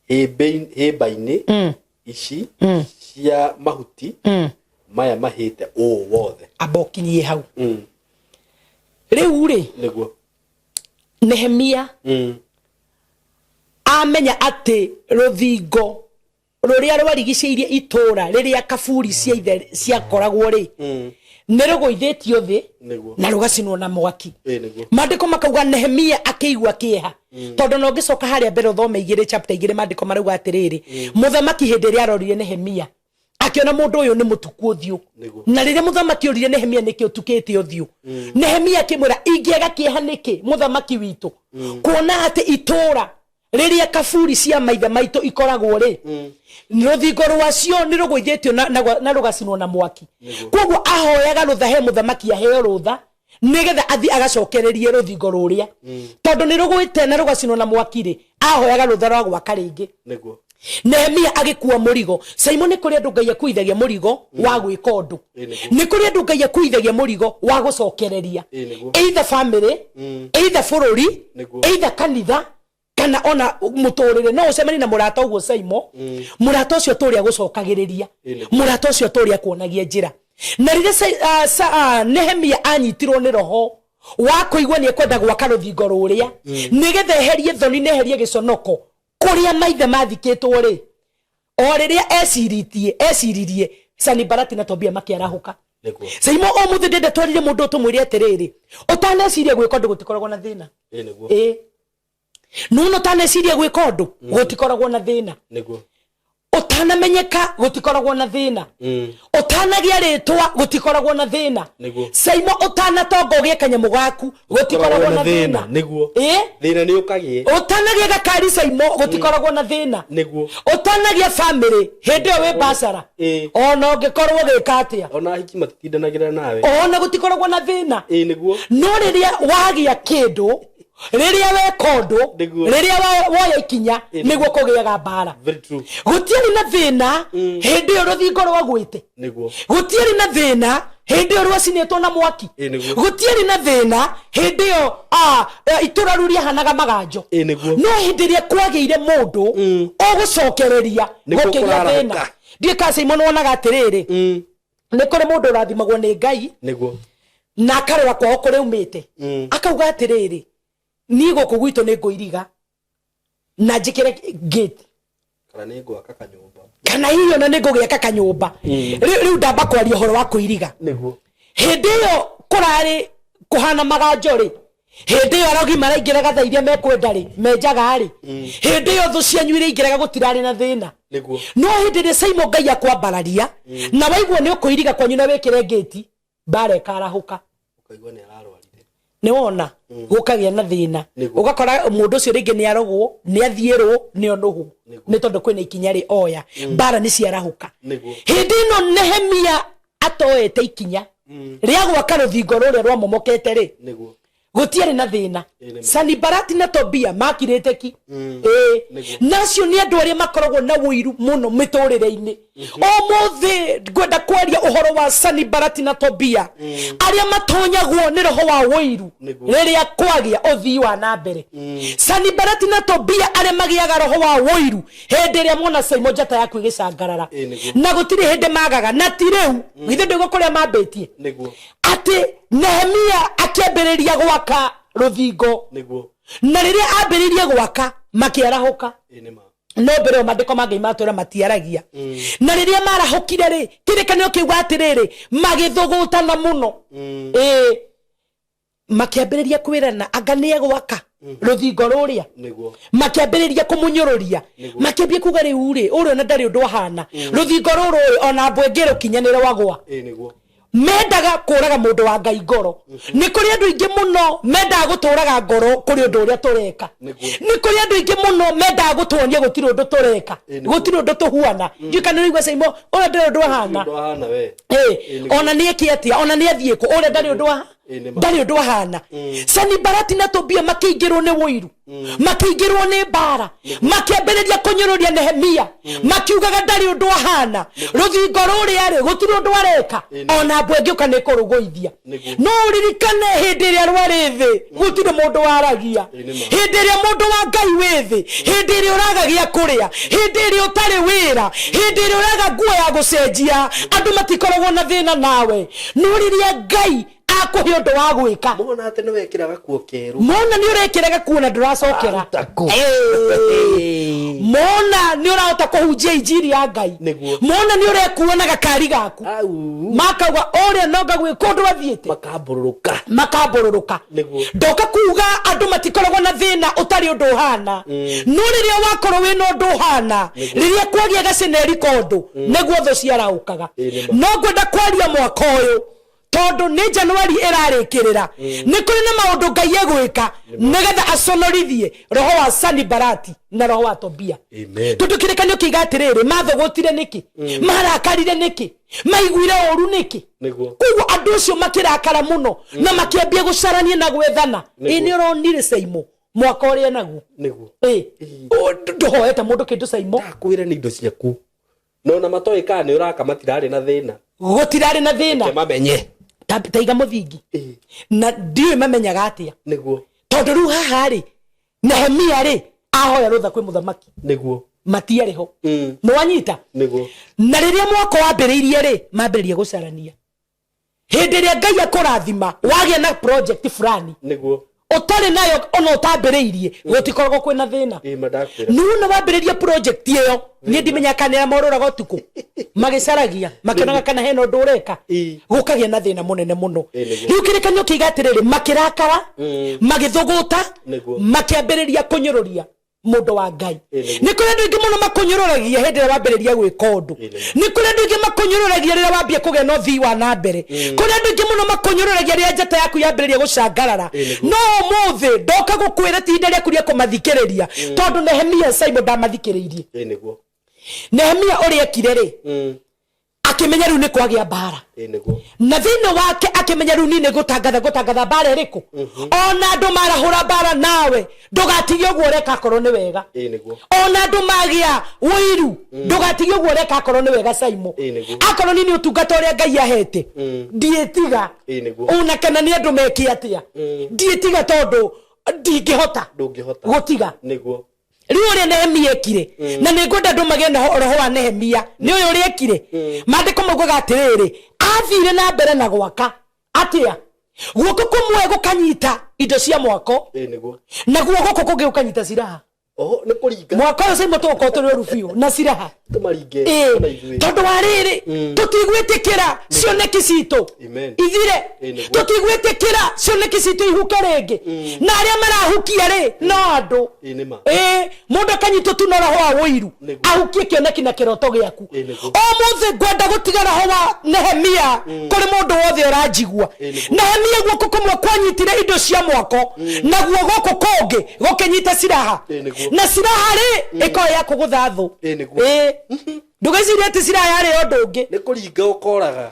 hĩmba-inĩ ici cia mahuti maya mahĩte ũũ wothe. Abokinyie hau. Rĩu rĩ nĩguo Nehemia amenya atĩ rũthingo rũrĩa rwarigicĩirie itũra rĩrĩa kaburi ciakoragwo rĩ nĩ rũgũithĩtio thĩ na rũgacinwo na mwaki. Maandĩko makauga Nehemia akĩigua kĩeha, tondũ no ngĩcoka harĩa mbere ũthome 2 chapter 2 maandĩko marauga atĩrĩrĩ, mũthamaki hĩndĩ ĩrĩa arorire Nehemia akiona mũndũ ũyũ nĩ mũtuku ũthiũ, na rĩrĩa mũthamaki orire Nehemia nĩkĩ ũtukĩte ũthiũ, Nehemia akĩmwĩra ingĩaga kĩeha nĩkĩ mũthamaki witũ, kuona atĩ itũra rĩrĩa kaburi cia maithe maitũ ikoragwo rĩ rũthingo rwacio nĩ rũgũithĩtio na rũgacinwo na mwaki. Koguo ahoyaga rũtha he mũthamaki aheo rũtha nĩgetha athi agacokererie rũthingo rũrĩa, tondũ nĩ rũgwĩte na rũgacinwo na mwaki rĩ, ahoyaga rũtha rwa gwaka rĩngĩ. Nehemia agĩkua mũrigo. Saimo nĩ kũrĩ andũ Ngai akuithagia mũrigo wa gwĩka ũndũ, nĩ kũrĩ andũ Ngai akuithagia mũrigo wa gũcokereria, either family, either bũrũri, either kanitha, kana ona mũtũrĩre. No ũcemani na mũrata ũguo Saimo, mũrata ũcio tũrĩa gũcokagĩrĩria, mũrata ũcio tũrĩa kuonagia njĩra. Na rĩrĩa Nehemia anyitirwo nĩ roho wa kuigwa ni ekwenda gwaka ruthingo ruria nigetha eherie thoni na eherie giconoko kuria maithe mathikitwo ri o riria esiririe Sanibarathi na Tobia makiarahuka Saimo o muthe ndende twarire mundu tumwire atiriri utaneciria gwika undu gutikoragwo na thina niguo nuno utaneciria gwika undu gutikoragwo na thina niguo utanamenyeka gutikoragwo na thina utanagia ritwa gutikoragwo na thina Saimo utanatonga ugie kanyamu gaku gutikoragwo na thina niguo thina ni ukagie utanagia gakari Saimo gutikoragwo na thina niguo utanagia family hindi yo we basara ona ungikorwo gikatia ona hiki matitindanagira nawe ona gutikoragwo na thina niguo no riria wagia kindu riria we kondo riria woya ikinya niguo kugiaga bara gutiari na thina hindi yo ruthingo rwagwite niguo gutiari na thina hindi yo rwacinetwo na mwaki gutiari na thina hindi yo itura ruria hanaga maganjo no hindi ria kwageire mundu ogucokereria gukigia thina ndika Simon wonaga atiriri ni kuri mundu urathimagwo ni Ngai niguo na akarora kwao kuri umite akauga atiriri nigo kugwito ni ngoiriga na njikire gate kana ni gwaka kanyumba kana hiyo na nego giaka kanyumba riu ndamba kwaria horo wa kuiriga niguo hindi yo kurari kuhana maganjo ri hindi yo arogi maraingiraga tha iria mekwenda ri menjaga ri hindi yo thu cianyu iri ingiraga gutirari na thina niguo no hindi ri Saimo Ngai akwambararia na waigwo ni ukuiriga kwanyu na wekire gate bare karahuka ukaigwa ni ararwarire ni wona gukagia na thina ugakora mundu ucio ringi ni arogwo ni athierwo ni onuhu ni tondu kwina ikinya ri oya bara ni ciarahuka hindi no Nehemia atoete ikinya ria gwaka ruthingo ruria rwamomokete ri gutiari na thina Sanibarathi na Tobia makirite ki nacio ni andu aria makoragwo na wiru muno miturire-ini omothe ngwenda kwaria uhoro wa Sanibarathi na Tobia aria matonyagwo ni roho wa wiru riria kwagia uthii wa na mbere Sanibarathi na Tobia aria magiaga roho wa wiru hindi ria mona Saimo njata yaku igicangarara na gutiri hindi magaga na ti riu githe ndigo kuria mambitie ati Nehemia akiambiriria gwaka ruthingo niguo na riria ambiriria gwaka makiarahuka no mbere mandiko mangi matura matiaragia na riria marahukire ri kirikanio kiuga atiriri magithugutana muno makiambiriria kwirana anga ni gwaka ruthingo ruria niguo makiambiriria kumunyururia makiambia kuga riu ri uri ona ndari undu ahana ruthingo ruru ona mbwengero kinyanire wagwa niguo mendaga kuraga mundu wa Ngai ngoro ni kuri andu ingi muno mendaga guturaga ngoro kuri undu uria tureka ni kuri andu ingi muno mendaga gutuonia gutiri undu tureka gutiri undu tuhuana njikana rigwa Saimo ora ndari undu ahana ona ni ekiatia ona ni athieko ora ndari undu ahana Sanibarathi na Tobia makingirwo ni wiru makingirwo ni bara makiambiriria kunyururia Nehemia makiugaga ndari undu ahana ruthingo ruria ri gutiri undu areka ona mbwengi ukane kuruguithia no ririkane hindi ria rwari thi gutiri mundu waragia hindi ria mundu wa Ngai withi hindi ria uragagia kuria hindi ria utari wira hindi ria uraga nguo ya gucenjia andu matikoragwo na thina nawe no riria Ngai akuhe undu wa gwika mona ati ni wekiraga kuo keru mona ni urekiraga kuona nduracokera mona ni urahota kuhunjia injiri ya Ngai mona ni urekuona gakari gaku makauga uria noga gwika undu wathiite makambururuka ndoka kuga andu matikoragwo na thina utari undu uhana no riria wakorwo wina undu uhana riria kwagia gaceneri kondu niguo tho ciaraukaga no ngwenda kwaria mwaka uyu tondu ni Januari irarikirira ni kuri na maundu Ngai egwika nigetha aconorithie roho wa Sanibarathi na roho wa Tobia tondu kirikanio kiiga atiriri mathogotire niki marakarire niki maiguire uru niki kuguo andu ucio makirakara muno na makiambia gucarania na gwethana ni uronire Saimo mwaka uria naguo nduhoete mundu kindu Saimo ndakwire ni indo ciaku no na matoi kana uraka matirari na thina gutirari na thina mamenye taiga muthingi na ndiwe mamenyaga atia niguo tondu riu haha ri Nehemia ri ahoya rutha kwi muthamaki niguo matiari ho mwanyita niguo na riria mwako wambiriirie ri mambiririe gucarania henderia ngai akurathima wagia na project fulani niguo utari nayo ona utambiriirie gutikorwo kwina thina nuno wambiriria project iyo ni ndimenya kana morora gutuku magicaragia makionaga kana heno ndureka gukagia na thina munene muno riu kirikanyo kigatiriri makirakara magithuguta makiambiriria kunyururia mundu wa ngai ni kuri andu ingi muno makunyururagia hendera wambiriria gwika undu ni kuri andu ingi makunyururagia rira wambia kugia no thii wa na mbere kuri andu ingi muno makunyururagia rira njata yaku yambiriria gucangarara no muthi ndoka gukwira ti hinda riaku ria kumathikiriria tondu Nehemia Simon ndamathikiriirie Nehemia uria ekire ri akimenya riu ni kwagia mbara na thine wake akimenya riu ni gutangatha mbara iriku ona andu marahura mbara nawe ndugatige uguo reka korwo ni wega ona andu magia wiru ndugatige uguo reka korwo ni wega Simon akorwo ni utungata uria ngai ahete ndietiga ona kana ni andu meki atia ndietiga tondu ndingihota gutiga niguo riu uri Nehemia ekire na ningwenda ndu magene roho wa Nehemia ni uyu uri ekire mandiko maugaga atiriri athire na mbere na gwaka atia guoko kumwe gukanyita indo cia mwako na guoko kungi gukanyita siraha ni kuringa mwako ucio mutuko turi rufio na siraha tumaringe tondu wariri tutigwitikira cioneki cito ithire tutigwitikira cioneki cito ihuke ringi na aria marahukia ri no andu mundu kanyito tunora ho wiru ahukie kioneki na kiroto giaku o muthe gwenda gutiga roho wa Nehemia kuri mundu wothe urajigua Nehemia guoko kumwe kwanyitire indo cia mwako na guoko kungi gukinyita siraha na siraha ri iko ya kuguthathu ndugeciria ati siraha yari undu ungi ni kuringa ukoraga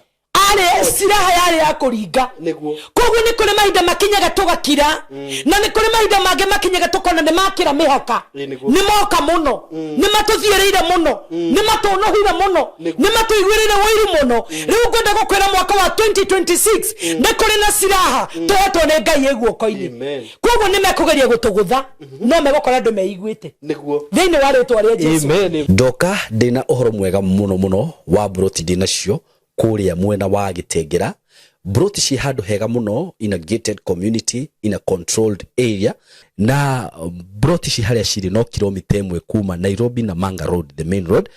ari siraha yari ya kuringa niguo koguo ni kuri mahinda makinyaga tugakira na ni kuri mahinda mange makinyaga tukona ni makira mihaka ni moka muno ni matuthiirire muno ni matunohire muno ni matuigwirire wiru muno riu ngwenda gukwira mwaka wa 2026 ni kuri na siraha tuhetwo ni ngai eguoko-ini koguo ni mekugeria gutugutha no megukora andu meiguite niguo thiini wa ritwa ria Jesu ndoka ndina uhoro mwega muno wa broti dinacio kuria mwena wa Gitengera broti ci handu hega muno in a gated community in a controlled area na broti ci haria ciri no kilomita 1 kuma Nairobi na Manga Road the main road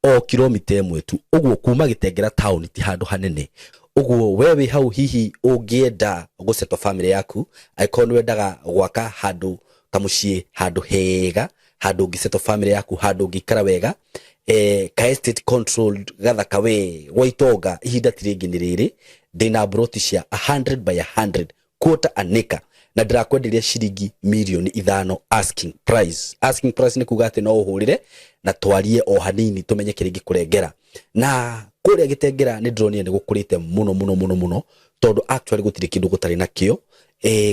o kilomita 1 tu uguo kuma Gitengera town ti handu hanene uguo wewe hau hihi ungienda gusetwa family yaku aikonu wendaga gwaka handu kamucie handu hega handu ngisetwa family yaku handu ngikara wega ka estate controlled gathaka we waitoga ihinda tiringi ni riri ndina broti cia 100 by 100 quarter an acre na ndirakwenderia ciringi milioni 5 asking price ni kuga ati no uhurire na twarie o hanini tumenye kiringi kurengera na kuria Gitengera ni drone ni gukurite muno tondu actually gutire kindu gutari nakio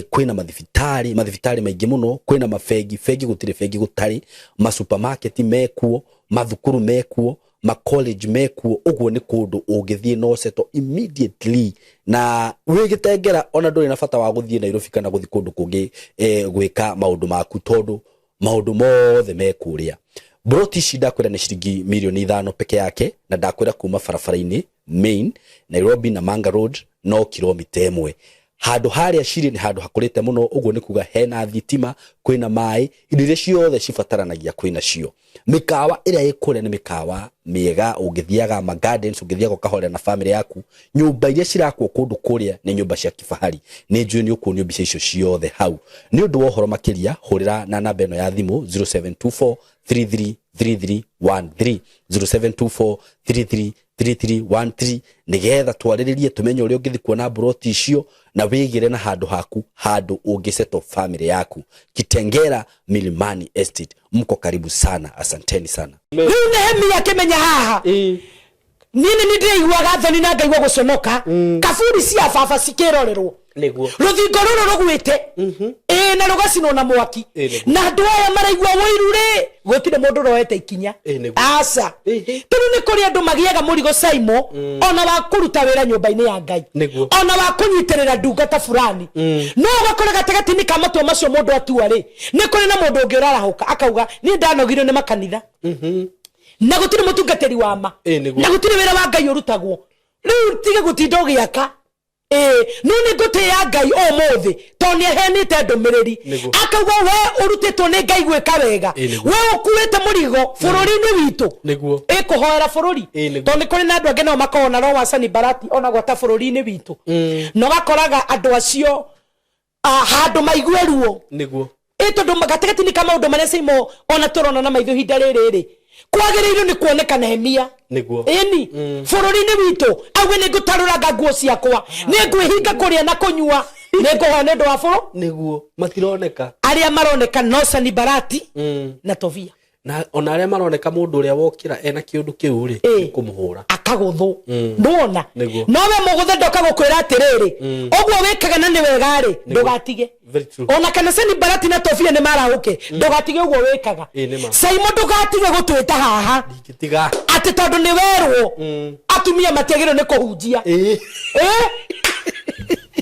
kwina mathibitari maingi muno kwina mafegi gutire fegi gutari ma supermarket mekuo mathukuru mekuo ma college mekuo uguo ni kundu ungithie no seto immediately na wi Gitengera ona nduri na bata wa guthie Nairobi kana guthi kundu kungi gwika maundu maku tondu maundu mothe mekuria broti shida kwira ni ciringi milioni 5 peke yake na ndakwira kuma barabara-ini main Nairobi na Manga Road no kilomita 1 handu haria ciri ni handu hakurite muno uguo ni kuga hena thitima kwina mai indo ciothe cibataranagia kwina cio mikawa iria ikuria ni mikawa miega ungithiaga ma gardens ungithiaga kahore na family yaku nyumba iria cirakwo kundu kuria ni nyumba cia kifahari ni njui ni ukuonio mbica icio ciothe hau ni undu wohoro makiria hurira na namba eno ya thimu 0724 333313 0724 3313 nigetha twariririe tumenye uri ungithi kuona broti icio na wigire na handu haku handu ungiseto family yaku Kitengera Milimani Estate mko karibu sana asanteni sana Nehemia akimenya haha nini ndiriguaga thoni na ngaigua guconoka kaburi cia baba cikirorerwo niguo ruthingo ruru rugwite na rugacino na mwaki na andu aya maraigua wiru ri gutire mundu roete ikinya asa turu ni kuri andu magiaga murigo Simon ona wa kuruta wira nyumba-ini ya Ngai ona wa kunyitirira ndungata fulani no gakora gategati ni kamatwa macio mundu atua ri ni kuri na mundu ungi urarahuka akauga ni ndanogirwo ni makanitha na gutire mutungateri wa ma na gutire wira wa Ngai urutagwo riu tige gutinda ugiaka none gote ya ngai o mothe toni ahenite ndomereri akauga we urutitwo ni ngai gwika wega we ukuwete murigo bururi-ini witu kuhoera bururi toni kuri na andu angi no makona ro wa Sanibarathi ona gwata bururi-ini witu no gakoraga andu acio handu maigue ruo tondu gatagatini ka maundu maria Saimo ona turona na maitho hinda riri kwagiriirwo ni kuoneka Nehemia eni bururi-ini witu awe ni ngutaruraga nguo ciakwa ni ngwihinga kuria na kunyua ni nguhone ndo wa buru matironeka aria maroneka no Sanibarathi na Tovia na ona aria maroneka mundu uria wokira ena kiundu kiu ri kumuhura akaguthu ndona nowe muguthe ndoka gukwira atiriri ogwo wikaga na ni wega ri ndugatige ona kana Sanibarathi na Tovia ni marahuke ndugatige ogwo wikaga Saimo ndugatige gutwita haha ndingitiga ati tondu ni werwo atumia matiagirwo ni kuhunjia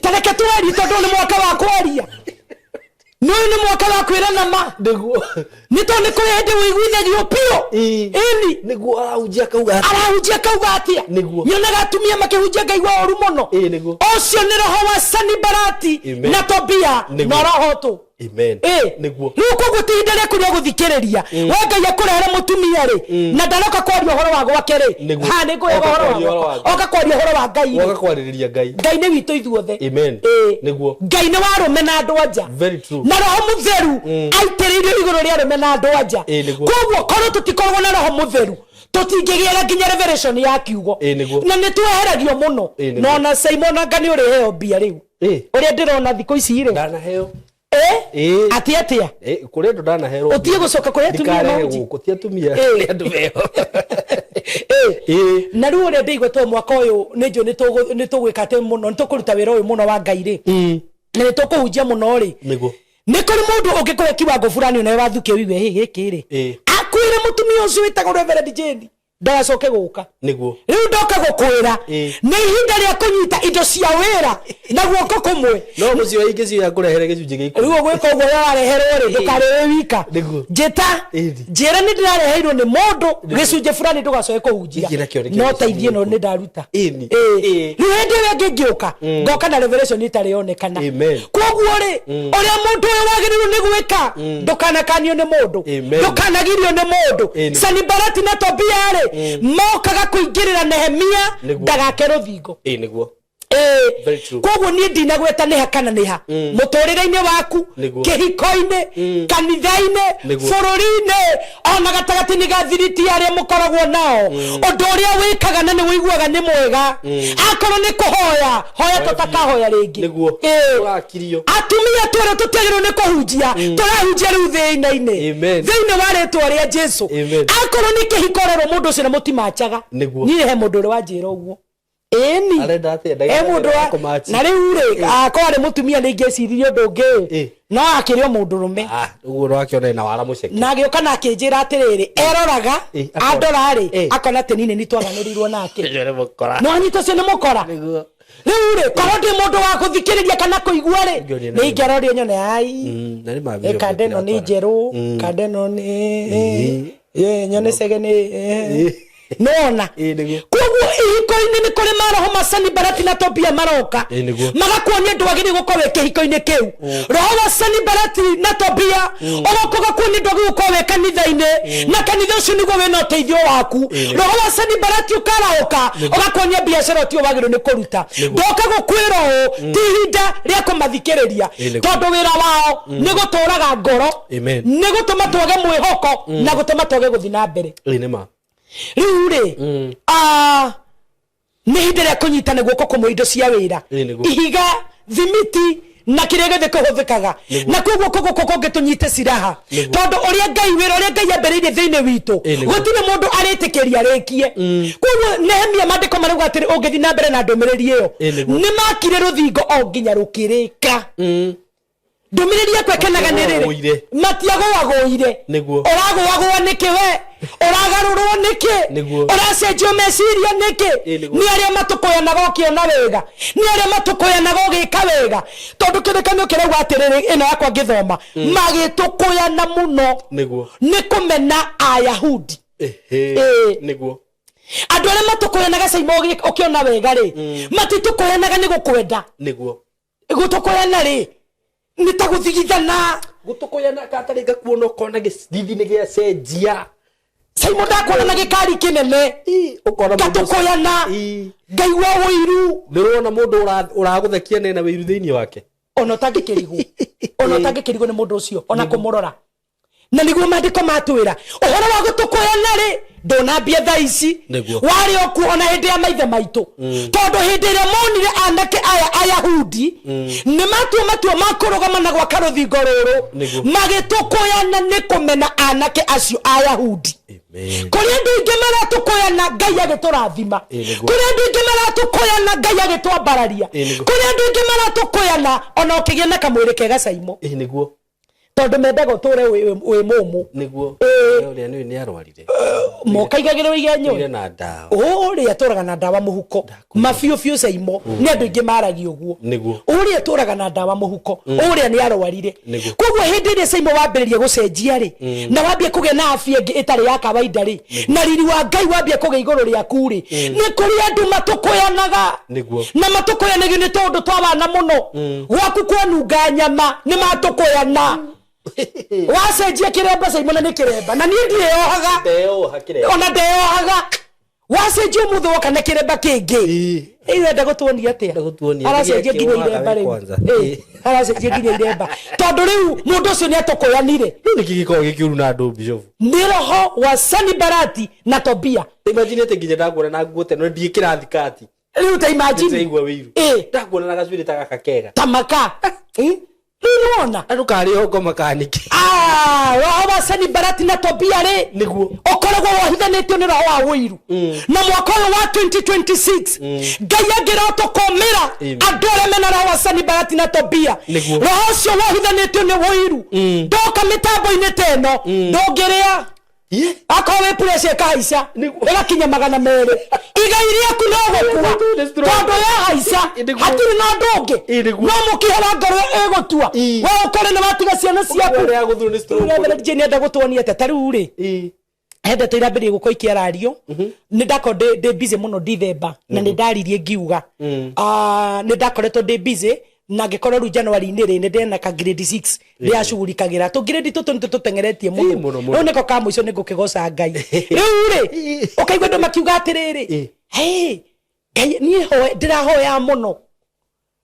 tareke tweri tondu ni mwaka wa kwaria no ni mwaka wa kwira na ma ni tondu ko hende wiguithagio pio eni niguo arahunjia kauga atia nyonaga atumia makihunjia ngai wa oru muno ocio ni roho wa Sanibarathi na Tobia na roho tu amen niguo nuko gutindere kuria guthikiriria we ngai akurehera mutumia ri na ndaroka kwaria horo wa gwake ri ha ni ngoya horo wa oka kwaria horo wa ngai oka kwaririria ngai ni witu ithuothe amen niguo ngai ni warume na andu anja very true na roho mutheru aitiririo iguru ria rume na andu anja koguo korwo tutikorwo na roho mutheru tutingigiaga nginya revelation ya kiugo na ni tweheragio muno no na Simon ngani uri heo bia riu uria ndirona thiko ici ire ndana heo atia kuri ndo ndana hero utie gucoka kuri atumia no gutia atumia ni andu beho na riu uria ndigwe to mwaka uyu ninjo ni tugwika te muno nitukuruta wira uyu muno wa ngai ri na nitukuhunjia muno ri niguo ni kuri mundu ungikuwa kiwango fulani na wathuke wiwe giki ri akwire mutumia ucio witagwo Reverend Jane ndacoke guka niguo riu ndoka gukwira ni ihinda ria kunyita indo cia wira na guoko kumwe no mucio ingi ya kurehere gicunji giko riu gwika uguo ya wareherwo ri ndukarere wika njita njira ni ndirareheirwo ni mundu gicunji fulani ndugacoke kuhunjia no taithie no ni ndaruta riu hindi we ngiuka ngoka na revelation itarionekana koguo ri uria mundu uyu wagiriru ni gwika ndukanakanio ni mundu ndukanagirio ni mundu Sanibarathi na Tobia ri mokaga kuingirira Nehemia ndagake ruthingo niguo koguo ni ndinagweta ni hakana ni ha muturire-ini waku kihiko-ini kanitha-ini bururi-ini ona gatagati-ini ga thiriti aria mukoragwo nao undu uria wikaga na ni wiguaga ni mwega akorwo ni kuhoya hoya tutakahoya ringi atumia twere tutiagirwo ni kuhunjia turahunjia riu thina-ini thiini wa ritwa ria Jesu akorwo ni kihiko rero mundu ucio na mutimachaga ni he mundu uri wanjira uguo eni arenda atia mundu na riu ri akorwo mutumia ni ngeciririo ndungi no akirio mundu rume uguo rakiona na wara muceke na agioka na akinjira atiriri eroraga andora ri akona tenine ni twaganirirwo nake no anyito cio ni mukora riu ri korwo ndi mundu wa kuthikiriria kana kuigua ri ni ingerorio nyone ai kandeno ni njeru kandeno ni nyone cege ni nona koguo ihiko-ini ni kuri maroho ma Sanibarathi na Tobia maroka magakuonia ndwagiri gukorwo kihiko-ini kiu roho wa Sanibarathi na Tobia ogokoga kuonia ndwagiri gukorwo kanitha-ini na kanitha ucio niguo wina uteithio waku roho wa Sanibarathi ukaraoka ogakuonia biashara tio wagiro ni kuruta ndoka gukwira ti ihinda ria kumathikiriria tondu wira wao ni guturaga ngoro ni gutuma twage mwihoko na gutuma twage guthi na mbere riu ri ni hindi ria kunyitana guoko kumwe indo cia wira ihiga thimiti na kiria githe kuhuthikaga na koguo koko kongetunyite siraha tondu uria ngai wira uria ngai amberiire thiini witu gutire mundu aritikiria rikie koguo Nehemia mandiko marauga atiri ungithi na mbere na ndumiriri iyo ni makire ruthingo o nginya rukirika ndumiriri yakwe kenaga ni riri matiagwagoire uragwagwa nikiwe uragarurwo niki uracenjio meciria niki ni aria matukoyanaga ukiona wega ni aria matukoyanaga ugika wega tondu kirikanio kirauga atiriri ino yakwa ngithoma magitukoyana muno ni kumena Ayahudi niguo andu arĩa matukoyanaga Saimo ukiona wega ri matitukoyanaga ni gukwenda niguo gutukoyana ri ni ta guthigithana gutukoyana katari gakuona kona githidi ni gia cenjia Saimo ndakuona na gikari kinene ukona gatukoyana ngai wa wiru ndirona mundu uraguthekia nena wiru thiini wake ona tangikirigo ni mundu ucio ona kumurora na niguo mandiko matwira uhoro wa gutukoyana ri ndonambia thaa ici wari okuona hindi ya maithe maitu tondu hindi ria monire anake aya Ayahudi ni matua makurugama na gwaka ruthingo ruru magitukoyana ni kumena anake acio Ayahudi kuri andu ingi maratukoyana ngai agiturathima kuri andu ingi maratukoyana ngai agitwambararia kuri andu ingi maratukoyana ona ukigia na kamwiri kega Saimo niguo tondu mendaga uture wi mumu niguo uria ni arwarire mokaigagirwo igenyo na dawa uria turaga na dawa muhuko mafiu Saimo ni andu ingi maragi uguo niguo uria turaga na dawa muhuko uria ni arwarire koguo hindi ria Saimo wambiririe gucenjia ri na wambie kuge na afia ingi itari ya kawaida ri na riri wa ngai wambie kuge iguru ria kuri ni kuri andu matukoyanaga na matukoyanagio ni tondu twabana muno gwaku kwanunga nyama ni matukoyana wacenjia kiremba Saimo na ni kiremba na ni ndiohaga ona ndeohaga wacenjia mutho kana kiremba kingi enda gutuonia atia aracenjia nginya iremba ri aracenjia nginya iremba tondu riu mundu ucio ni atukoyanire ni kigiko gikiuru na andu Bishop ni roho wa Sanibalati na Tobia imagine te nginya ndakuona na nguote no ndie kirathikati riu ta imagine igwa wiru ndakuona na gacwiri ta gakakega tamaka Unaona? Anu kari hoko makaniki. Roho wa Sanibalati na Tobia ri niguo. Ukoragwo wohithanĩtio nĩ roho wa wĩiru. Na mwaka wa 2026 Ngai angĩra tukomera andũ arĩa mena roho wa Sanibalati na Tobia. Roho ũcio wohithanĩtio nĩ wĩiru. Ndoka mĩtambo-inĩ teno ndũngĩrĩa. Akawe pressure kaisha ĩgakinya 200 igai rĩaku no gũkua tondu ya haica hatirĩ na ndũngĩ no mũkĩhera ngoro ĩgũtua we ũkore nĩ watiga ciana ciaku nĩ enda gũtuonia ate tarĩu rĩ hende tũirambĩrie gũkorwo ikĩarario nĩ ndakorwo ndĩ busy mũno December na nĩ ndaririe ngiuga nĩ ndakoretwo ndĩ busy na ngĩkorwo rĩu January-inĩ rĩ nĩ ndena ka grade 6 rĩa shughurikagĩra tu grade tũtũ nĩ tũtengeretie mũno rĩu nĩko ka mũico nĩ ngũkĩgoca Ngai rĩu rĩ ũkaigua andũ makiuga atĩrĩrĩ hey Ngai niĩ hoe ndĩrahoya mũno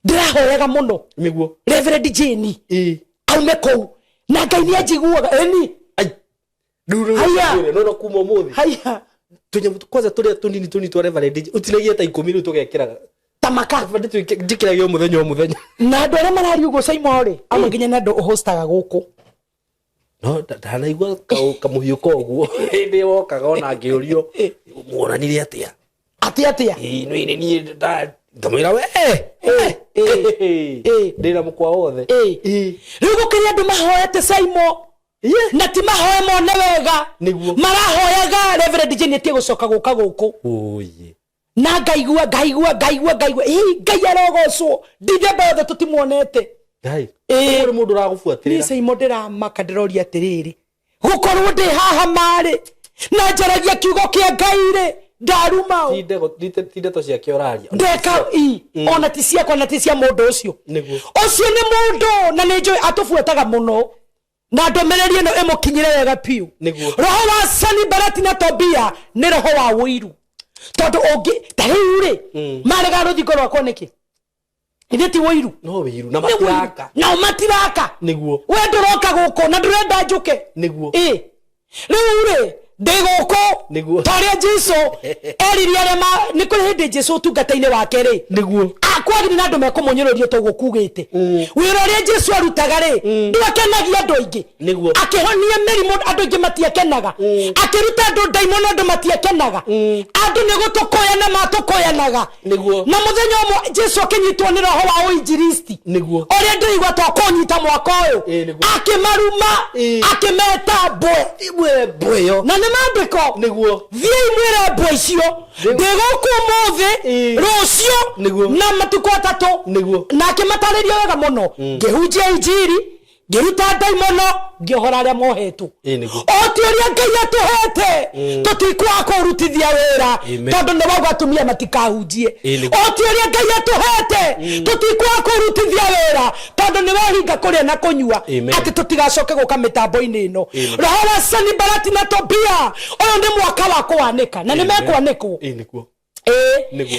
ndĩrahoyaga mũno nĩguo Reverend Jane aume kũu na Ngai nĩ anjiguaga eni haya no kuma mũthĩ haya tunyamu kwanza tũrĩa twa Reverend Jane utinagia ta 10 rĩu tũgekĩraga tamaka bado njikiragio muthenya na andu arĩa marari ugo Saimo ri ama nginya na andu hostaga guku no ndanaigua kamuhiuko uguo ndi wokaga ona ngiurio muonanire atia ni ndamwira we ndira mukwa wothe riu gukiri andu mahoyete Saimo na ti mahoya mone wega marahoyaga Reverend Jane tie gucoka guka guku oye na ngaigua Ngai arogocwo December yothe tutimuonete Ngai uri mundu ragubuatira ni Saimo ndiramaka ndiroria atiriri gukorwo ndi haha mari na njaragia kiugo kia Ngai ri ndaruma tinde to cia kioraria ndeka ona ti ciakwa na ti cia mundu ucio ucio ni mundu na ni njoi atubuataga muno na ndomererie no emukinyire wega piu roho wa Sanibalati na Tobia ni roho wa wiru tondu ongi tariu ri marega ruthingo rwakwa niki ithiti wiru no wiru na matiraka niguo we nduroka guko na ndurenda njuke niguo riu ri ndiguko niguo taria Jesu eririe arema ni kuri hindi Jesu tungata-ini wake ri niguo akwagire na andu mekumunyururio to gukugite wira ri Jesu arutaga ri ndwakenagia andu aingi akihonia mirimu andu aingi matiakenaga akiruta andu daimono andu matiakenaga andu ni gutukoyana matukoyanaga na muthenya umwe Jesu akinyitwo ni roho wa uinjilisti uria ndirigwa to kunyita mwaka uyu akimaruma akimeta bwe yo na mandiko niguo thii mwira mbwe icio ndiguku muthi rucio na matuko atatu na akimataririo wega muno ngihunjia injiri ngiruta daimono ngiohora aria mohetwo otioria Ngai atuhete tutikwa kurutithia wira tondu ni wauga atumia matikahunjie otioria Ngai atuhete tutikwa kurutithia wira tondu ni wahinga kuria na kunyua ati tutigacoke guka mitambo-ini ino roho wa Sanbalati na Tobia uyu ni mwaka wa kwanika na nimekwanikwo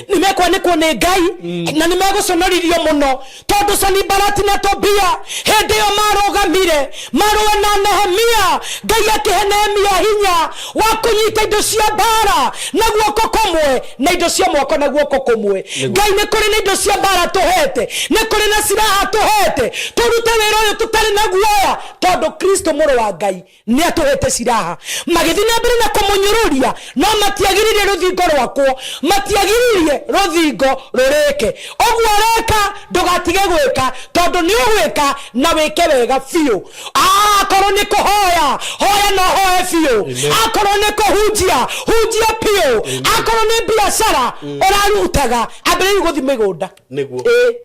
nimekwanikwo ni Ngai na nimeguconoririo muno tondu Sanbalati na Tobia hindi yo marugamire marua na Nehemia Ngai akihe Nehemia hinya wa kunyita indo cia mbara na guoko kumwe na indo cia moko na guoko kumwe Ngai ni kuri na indo cia mbara tuhete ni kuri na siraha tuhete turute wira uyu tutari na guoya tondu Kristo muru wa Ngai ni atuhete siraha magithina mbere na kumunyururia no matiagiririe ruthingo rwakwo matiagiririe ruthingo rureke ogwo reka ndugatige gwika tondu ni ugwika na wike wega fiu akorwo ni kuhoya hoya no hoye fiu akorwo ni kuhunjia piu akorwo ni biashara urarutaga ambire guthi migunda niguo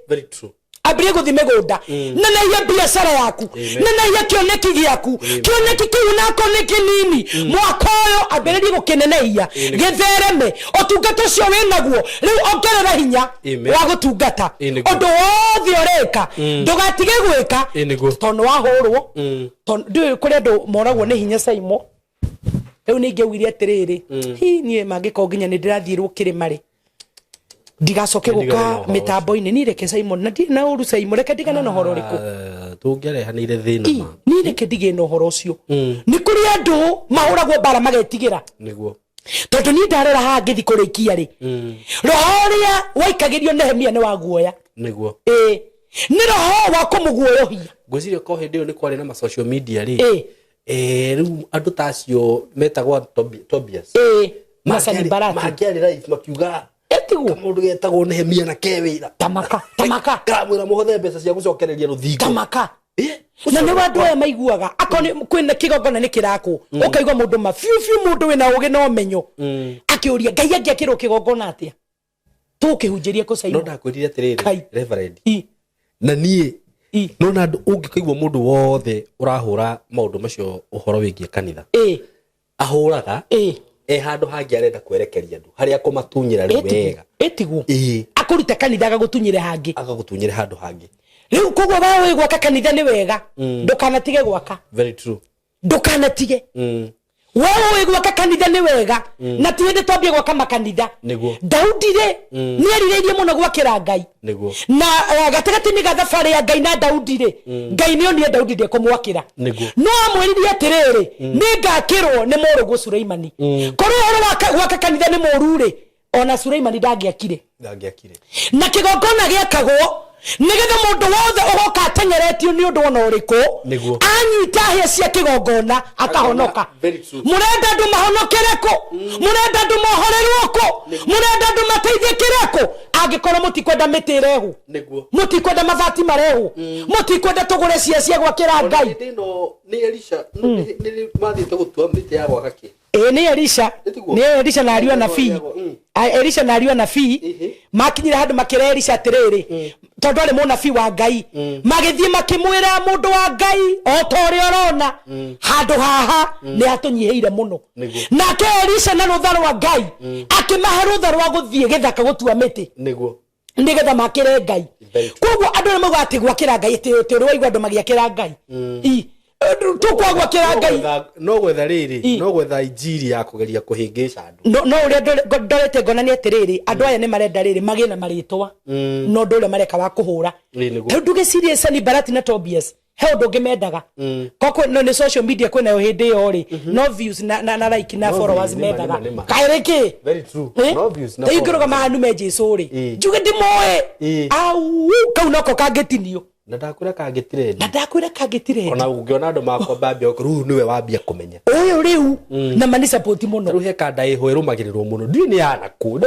very true ambire guthi migunda nana ya biashara yaku nana ya kioneki giaku kioneki kiu nako ni kinini mwaka uyu ambire gukineneia githereme otungata cio winaguo riu ongerera hinya wa gutungata undu wothe ureka ndugatige gwika tondu wahurwo tondu kuri andu moragwo ni hinya Saimo riu ninge wiri atiriri nie mangiko nginya ni ndirathirwo kirimari ndigacoke guka mitambo-ini ni reke Simon na na uru Simon reke ndigana na horo riku tungerehanire thina ma ni reke ndige no horo ucio ni kuri andu mahuragwo bara magetigira niguo tondu ni ndarera ha ngithi kurikia ri rohoria waikagirio Nehemia ni waguoya niguo ni roho wa kumuguoyohia ngwiciria ko hindi ni kwari na social media ri riu andu tacio metagwa Tobias Sanbalati makiari live makiuga etigo mundu getagwo Nehemia na kewira tamaka kamwira muhothe mbeca cia gucokereria ruthingo tamaka na ni wandu aya maiguaga akoni kwina kigongona ni kirako ukaigwa mundu mafiu mundu wina ugi no menyo akiuria Ngai angiakirwo kigongona atia tukihunjiria ko Saimo no ndakwirire atiriri reverend na nie no na andu ungikaigwa mundu wothe urahura maundu macio uhoro wigie kanitha ahuraga handu hangi arenda kwerekeria andu haria kumatunyira ri wega etigo akurute kanitha agagutunyire handu hangi riu kogwo wawe gwaka kanitha ni wega ndukanatige gwaka very true ndukanatige wawe gwaka kanitha ni wega na tiende twambie gwaka makanitha Daudi ri ni arireirie muno gwakira Ngai na gatagati ni gathabari ya Ngai na Daudi ri Ngai ni oni Daudi ndi kumwakira no amwiririe atiriri ni ngakirwo ni murugu Suleimani koro horo gwaka kanitha ni muru ri ona Suleimani ndagiakire na kigongona giakagwo nigetha mundu wothe ugoka atenyeretio ni undu ona uriku anyita hia cia kigongona akahonoka murenda andu mahonokereko murenda andu mohorerwoko murenda andu mateithikireko angikorwo mutikwenda mitirehu mutikwenda mabati marehu mutikwenda tugure cia gwakira Ngai ni Elisha ni mathite gutua miti ya gwaka ki ni Elisha na ariwa na fi Elisha na ariwa na fi makinyira handu makira Elisha atiriri tondu ari munabii wa Ngai magithie makimwira mundu wa Ngai o tori orona handu haha ni atunyiheire muno nake Elisha na rutha rwa Ngai akimahe rutha rwa guthie githaka gutua miti nigetha makire Ngai kogwo andu ni mugati gwakira Ngai ti rwaigwa andu magiakira Ngai tukwagwa kira Ngai no gwetha riri no gwetha injiri ya kugeria kuhingisha andu no uria ndorete ngonani atiriri andu aya ni marenda riri magina maritwa no ndore mareka wa kuhura nduge serious Sanbalati na Tobias he undu ngimendaga koko no ni social media kwena yo hindi yo ri no views na like na followers mendaga kaireke very true no views na ikoroga manu me Jesu ri njuge ndimoe au kau noko kangetinio na ndakwira kangitireni ona ungiona andu makwa bambia riu niwe wambia kumenya uyu riu na mani support muno riu heka ndai hwerumagirirwo muno ndini yana ku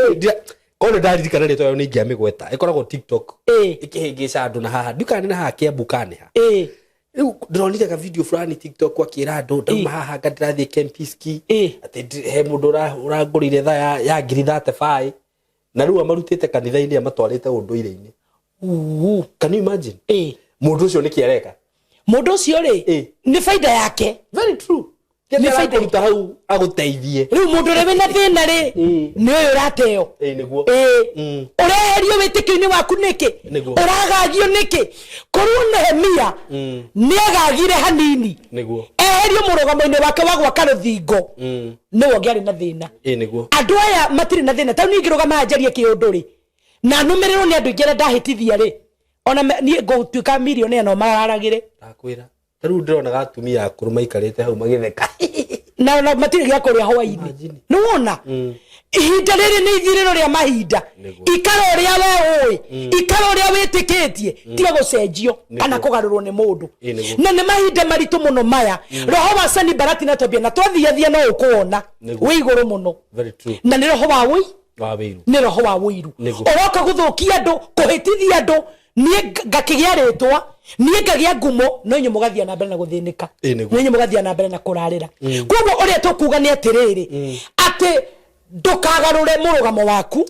kono ndaririkana ri toyo ningia migweta ikoragwo TikTok ikihingisha andu na haha ndukani na haha Kiambu kani ha riu ndironire ka video fulani TikTok akira andu ndauma haha ngatirathie Kempiski ati he mundu urangurire tha ya 35 na riu amarutite kanitha-ini amatwarite unduire-ini can you imagine mundu ucio nikiereka mundu ucio ri ni faida yake. Very true. Ni faida ruta hau aguteithie. Riu mundu ri wina thina ri ni uyu rateo. Niguo. Ureherio witikio-ini waku niki? Uragagio niki? Korwo Nehemia ni agagire hanini. Niguo. Eherio murugamo-ini wake wa gwaka ruthingo. Niwe ngiari na thina. Niguo. Andu aya matiri na thina. Tau ni ngirugama njarie kiundu ri. Na numiriro ni andu ingire ndahitithia ri. Ona ni ngutuika millionaire no mararagire. Ndakwira. Taru ndirona gatumia akuru maikarite hau magitheka. Na matiri gya kuria hwaini. Nuona? Ihinda riri ni ithiriro ria mahinda. Ikaro ria we oi. Ikaro ria witikitie. Tiga gucenjio kana kugarurwo ni mundu. Na ni mahinda maritu muno maya. Roho wa Sanbalati na Tobia na twathiathia no ukuona. Wi iguru muno. Very true. Na ni roho wa wui. Wa wiru. Ni roho wa wiru. Oroka guthukia andu, kuhitithia andu, nie ngakigia ritwa. Niye gagia ngumo no nyu mugathia na mbere na guthinika. Nyu mugathia na mbere na kurarira. Koguo uria tukuga ni atiriri ati ndukagarure murugamo waku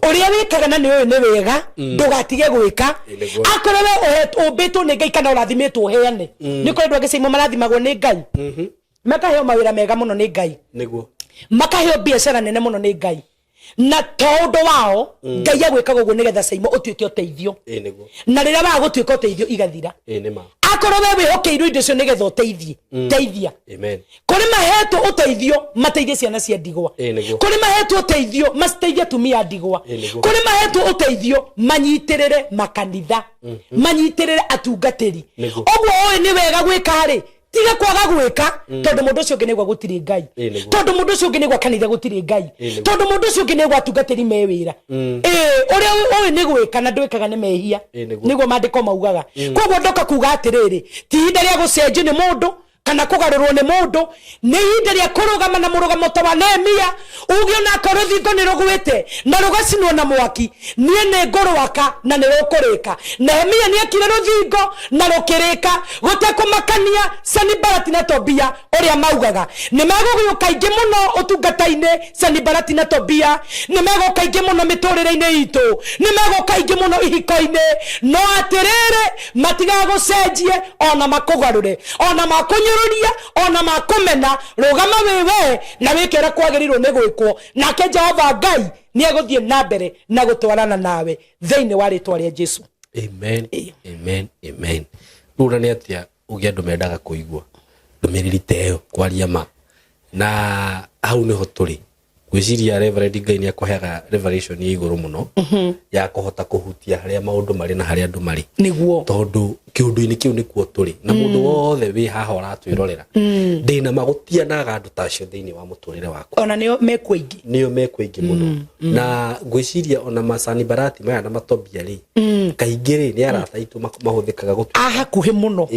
uria wikaga na ni uyu ni wega ndugatige gwika akorwo we ubitwo ni Ngai kana urathimitwo heane ni kuri ndu agicimo marathimagwo ni Ngai makaheo mawira mega muno ni Ngai niguo makaheo biashara nene muno ni Ngai na tondu wao Ngai agwikaga uguo nigetha Saimo utuike uteithio na rira wa gutuika uteithio igathira akorwo we wihokeirwo indo cio nigetha uteithie teithia amen kuri mahetwo uteithio mateithie ciana cia ndigwa kuri mahetwo uteithio masteithia tumia ndigwa kuri mahetwo uteithio manyitirire makanitha manyitirire atungatiri ogwo oe ni wega gwika ri tiga kwaga gwika tondu mundu ucio ngi negwa gutiri Ngai tondu mundu ucio ngi negwa kanitha gutiri Ngai tondu mundu ucio ngi negwa atungatiri me wira uria oe ni gwika na ndwikaga ni mehia niguo mandiko maugaga koguo ndoka kuga atiriri ti hinda ria gucenjio ni mundu kana kugarurwo ni mundu ni hinda ria kurugama na murugamo ta wa Nehemia ugio na korothingo ni rugwite na rugacinwo na mwaki nie ne ngorwaka na ni rukurika Nehemia ni akire ruthingo na rukirika gutekumakania Sanbalati na Tobia uria maugaga ni magugiyuka ingi muno utungata-ini Sanbalati na Tobia ni maguka ingi muno miturire-ini itu ni maguka ingi muno ihiko-ini no atiriri matiga gucenjie ona makugarure ona makunyu ona makomena rugama wewe na wikera kwagirirwo ni gwikwo nake Jehova Ngai ni eguthie na mbere na gutwarana nawe thiini wa ritwa ria Jesu amen amen amen rura ni atia ugia ndu mendaga kuigwa ndumiriri teo kwaria ma na hau niho turi gwiciria Reverend Ngai ni akuheaga revelation ya iguru muno ya kuhota kuhutia haria maundu mari na haria andu mari niguo tondu kiundu-ini kiu nikuo turi na mundu wothe wi haha uratwirorera ndina magutianaga andu tacio thiini wa muturire waku ona nio mekwaingi muno na gwiciria ona Sanbalati maya na Tobia ri kaingi ri ni arata itu mahuthikaga gutu hakuhi muno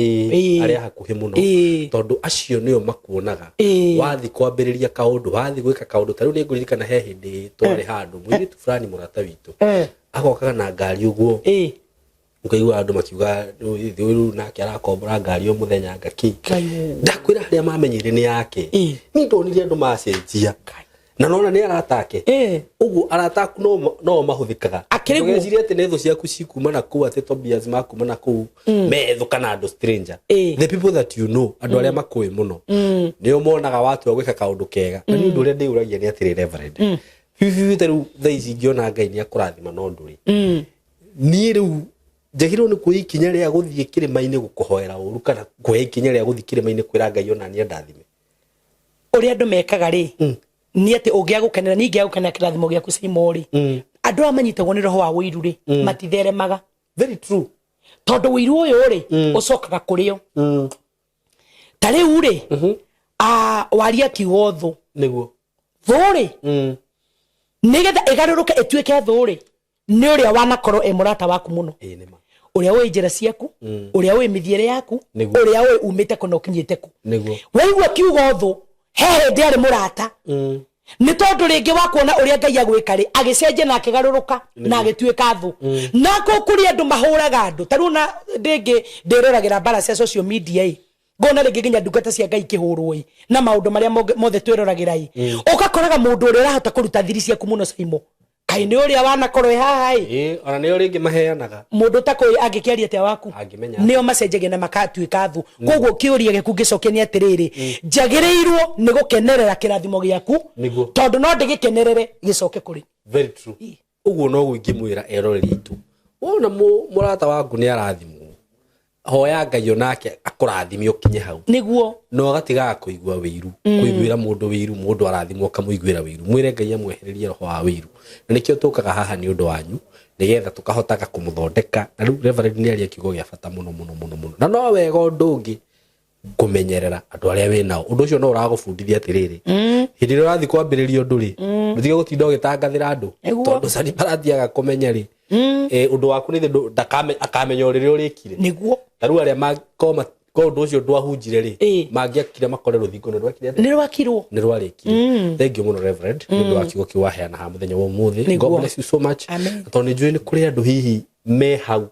aria hakuhi muno tondu acio nio makuonaga wathi kwambiriria kaundu wathi gwika kaundu tariu ni nguririkana he hindi twari handu mwiritu fulani murata witu agokaga na ngari uguo ukaigua andu makiuga thiuru nake arakombora ngari o muthenya ngaki ndakwira haria mamenyire ni yake ni ndonire andu macenjia na nona ni aratake uguo arataku no mahuthikaga ngeciria ati netho ciaku cikuma na ku ati Tobias makuma na ku metho kana andu stranger the people that you know andu aria makui muno nio monaga watu gwika kaundu kega na ni undu uria ndiuragia ni atiri Reverend hihi teru thaici ngiona Ngai ni akurathima no nduri ni riu njagirwo ni kuoya ikinya ria guthie kirima-ini gukuhoera uru kana kuoya ikinya ria guthie kirima-ini kwira Ngai ona ni ndathime uria andu mekaga ri ni ati ugia gukenera ni ngia gukenera kirathimo giaku Saimo ri andu amanyitagwo ni roho wa wiru ri matitheremaga very true tondu wiru uyu ri ucokaga kurio tari uri waria kiugo thu niguo thuri nigetha igaruruke etuike thuri ni uria wanakorwo emurata waku muno uria we njira ciaku uria we mithiere yaku uria we umite kono kinyite ku waigua kiugo thu hehe ndiari murata ni tondu ringi wakuona uria Ngai agwika ri agicenje na akigaruruka na agituika thu nako kuri andu mahuraga andu taruna ndingi ndiragira bara cia social media ngona ringi ginya ndungata cia Ngai kihurwo na maundu maria mothe twiragira ugakoraga mundu uria urahota kuruta thiri ciaku muno Saimo kai ni uria wana korwe haha ona ni uri ngi maheanaga mundu ta koi angikiaria atia waku angimenya nio macenjagia na makatuika thu koguo kiuria geku gicokenia atiriri njagirirwo ni gukenerera kirathimo giaku tondu no ndigikenerere gicoke kuri very true uguo no gwingimwira eroreri itu wona murata waku ni arathimwo hoya Ngai onake akurathimio kinye hau niguo no gatiga kuigwa wiru kuigwira mundu wiru mundu arathimwo kamuigwira wiru mwire Ngai amwehererie roho wa wiru na nikio tukaga haha ni undu wanyu nigetha tukahotaga kumuthondeka na riu reverend ni aria kiugo gia bata muno na no wega ndungi kumenyerera andu aria we nao undu ucio no uragufundithia atiriri hindi ri urathi kwambiriria undu ri mutige gutinda ugitangathira andu tondu Sani baratiaga kumenya ri undu waku ni ndakame akamenya urire urikire niguo taru aria makoma ko undu ucio ndwahunjire ri mangiakire makore ruthingo ni rwakire ni rwakirwo ni rwarikire thank you muno reverend ndu wakigo kiwaheana ha muthenya wa umuthi God bless you so much tondu njui ni kuri andu hihi me hau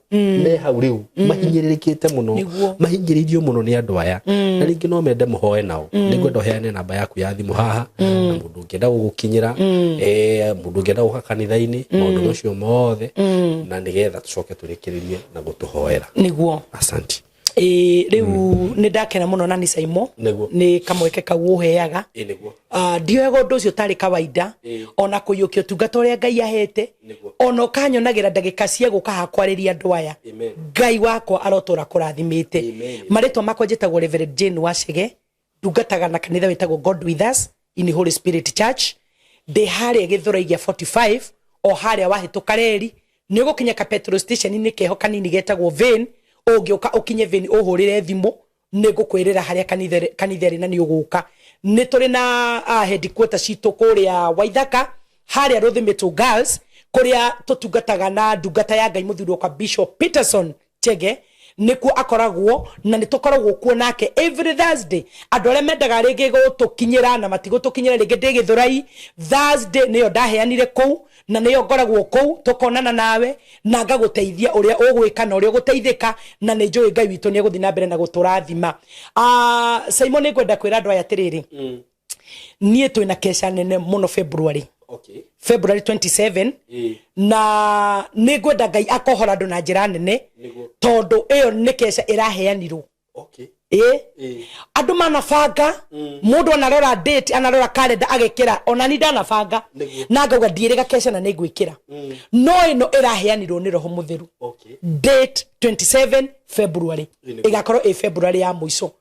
riu mahinyiririkite muno mahingiririo muno ni andu aya na ringi no mende muhoe nao ningwenda heane namba yaku ya thimu haha na mundu ngenda gugukinyira mundu ngenda guka kanitha-ini maundu macio mothe na nigetha tucoke turikiririe na gutuhoera niguo asante riu ni ndakena muno na ni Saimo ni kamweke kau uheaga niguo ndioega undu ucio tari kawaida ona kuyukia tungata uria Ngai ahete ona kanyonagira ndagika cia guka hakwariria andu aya Ngai wakwa arotora kurathimite maritwa makwa njitagwo Reverend Jane Wachege ndungataga na kanitha witagwo God with us in the Holy Spirit Church de haria Githuraigia 45 o haria wahituka reri ni ugukinya ka petrol station ni keho kanini getagwo Vein ugioka ukinye Vein uhurire thimu ni gukwirira haria kanitha ri na ni uguka ni turi na headquarters citu kuria Waithaka haria Ruthimito Girls kuria tutungataga na ndungata ya Ngai muthurwo kwa Bishop Peterson Chege niku akoragwo na nitukoragwo kuo nake every Thursday andu aria mendaga ringi gutukinyira na matigutukinyira ringi ndi Githurai Thursday niyo ndaheanire kou na niyo ngoragwo kou tukonana nawe na ngaguteithia uria ugwika na uria guteithika na ni njui Ngai witu ni guthina mbere na guturathima Simon ni ngwenda kwira andu aya atiriri nie twina kesha nene muno February February 27 na ni ngwenda Ngai akohora andu na njira nene tondu iyo ni kesha iraheanirwo andu manabanga mundu anarora date anarora calendar agekira ona ni ndanabanga na ngauga ndiiriga kesha na nigwikira no ino iraheanirwo ni roho mutheru date 27 February igakorwo February ya muico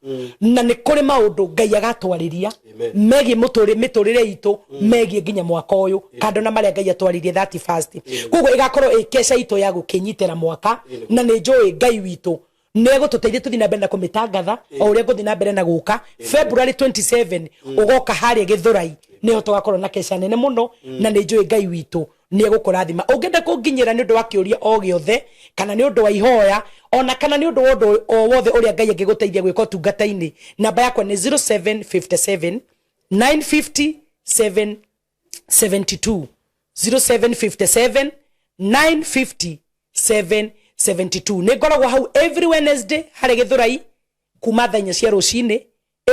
na ni kuri maundu Ngai agatwariria megi miturire itu megi nginya mwaka uyu kando na maria Ngai atwaririe 31st koguo igakorwo kesha itu ya gukinyitira mwaka na ni njui Ngai witu nego tuteithie tuthina mbere na kumitangatha o uria guthina mbere na guka February 27 ugoka haria Githurai niho tugakorwo na kesha nene muno na ni njui Ngai witu ni egukurathima ungenda kunginyira ni undu wa kiuria o giothe kana ni undu wa ihoya ona kana ni undu o wothe uria Ngai angiguteithia gwika utungata-ini namba yakwa ni 0757 950 772 0757 950 772 ni ngoragwo hau every Wednesday hari Githurai kuma thaa 4 cia rucini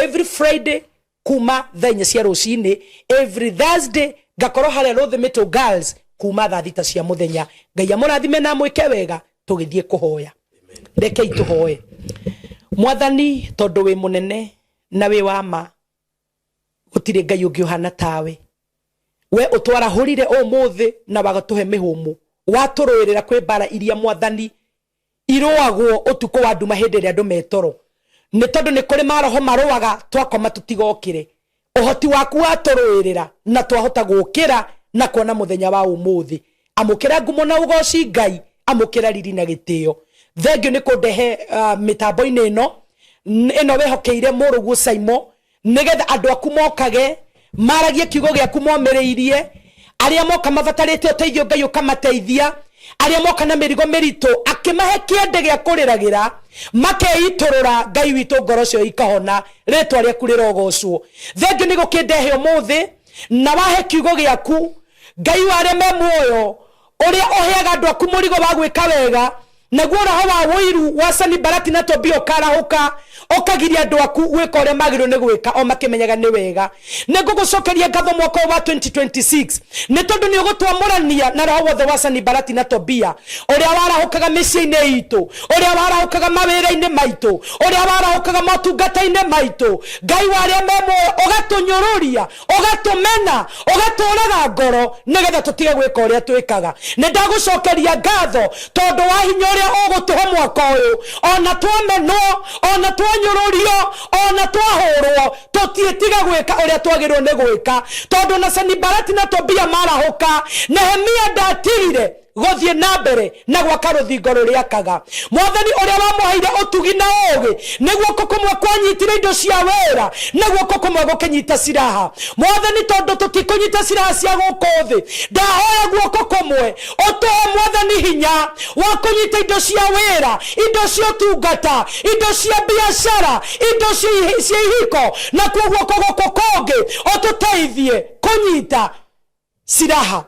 every Friday kuma thaa 4 cia rucini every Thursday ngakorwo hari Ruthimito Girls kuma thaa 6 cia muthenya Ngai amurathime na mwike wega tugithie kuhoya reke ituhoe Mwathani tondu wi munene na wi wa ma gutire Ngai ungi uhana tawe we utwara hurire umuthi na wagatuhe mihumu waturuirira kwi bara iria Mwathani iroagwo utuko wa nduma hindi ria andu metoro ni tondu ni kuri maroho maruaga twakoma tutigokire uhoti waku waturuirira na twahota gukira na kuona muthenya wa umuthi amukira ngumo na ugoci Ngai amukira riri na gitio thengio ni kundehe mitambo-ini ino wehokeire murugu Saimo nigetha andu aku mokage maragie kiugo giaku momiriirie aria moka mabatarite uteithio Ngai ukamateithia aria moka na mirigo mirito akimahe kiende gia kuriragira makeiturura Ngai witu ngoro cio ikahona ritwa ria kurira gocwo thengio ni gukindehe umuthi na wahe kiugo giaku Ngai ware me muoyo uria oheaga andu aku murigo wa gwika wega naguo roho wa wiru wa Sani Barati na Tobio karahuka okagiria andu aku gwika uria magiro ne gwika o makimenyaga ni wega nigugucokeria ngatho mwaka wa 2026 ni tondu ni ugutwamurania na roho wothe wa Sanbalati na Tobia uria warahukaga miciini itu uria warahukaga mawira-ini maitu uria warahukaga motungata-ini maitu Ngai waria memo ugatunyururia ugatumena ugaturaga ngoro nigetha tutige gwika uria twikaga ni ndagucokeria ngatho tondu wa hinya uria ugutuhe mwaka uyu ona twamenwo ona twanyururio ona twahurwo tutietiga gwika uria twagirwo ni gwika tondu na Sanbalati na Tobia marahuka Nehemia ndatirire gothie na mbere na gwaka ruthingo ruriakaga Mwathani uria wamuhaire utugi na ugi niguo kokomwe kwanyitire indo cia wera niguo kokomwe gukinyita siraha Mwathani tondu tutikunyita siraha cia gukuthi ndahoya guoko komwe utuhe Mwathani hinya wa kunyita indo cia wera indo cia utungata indo cia biashara indo cia ihiko na kwa guoko goko kongi ututeithie kunyita siraha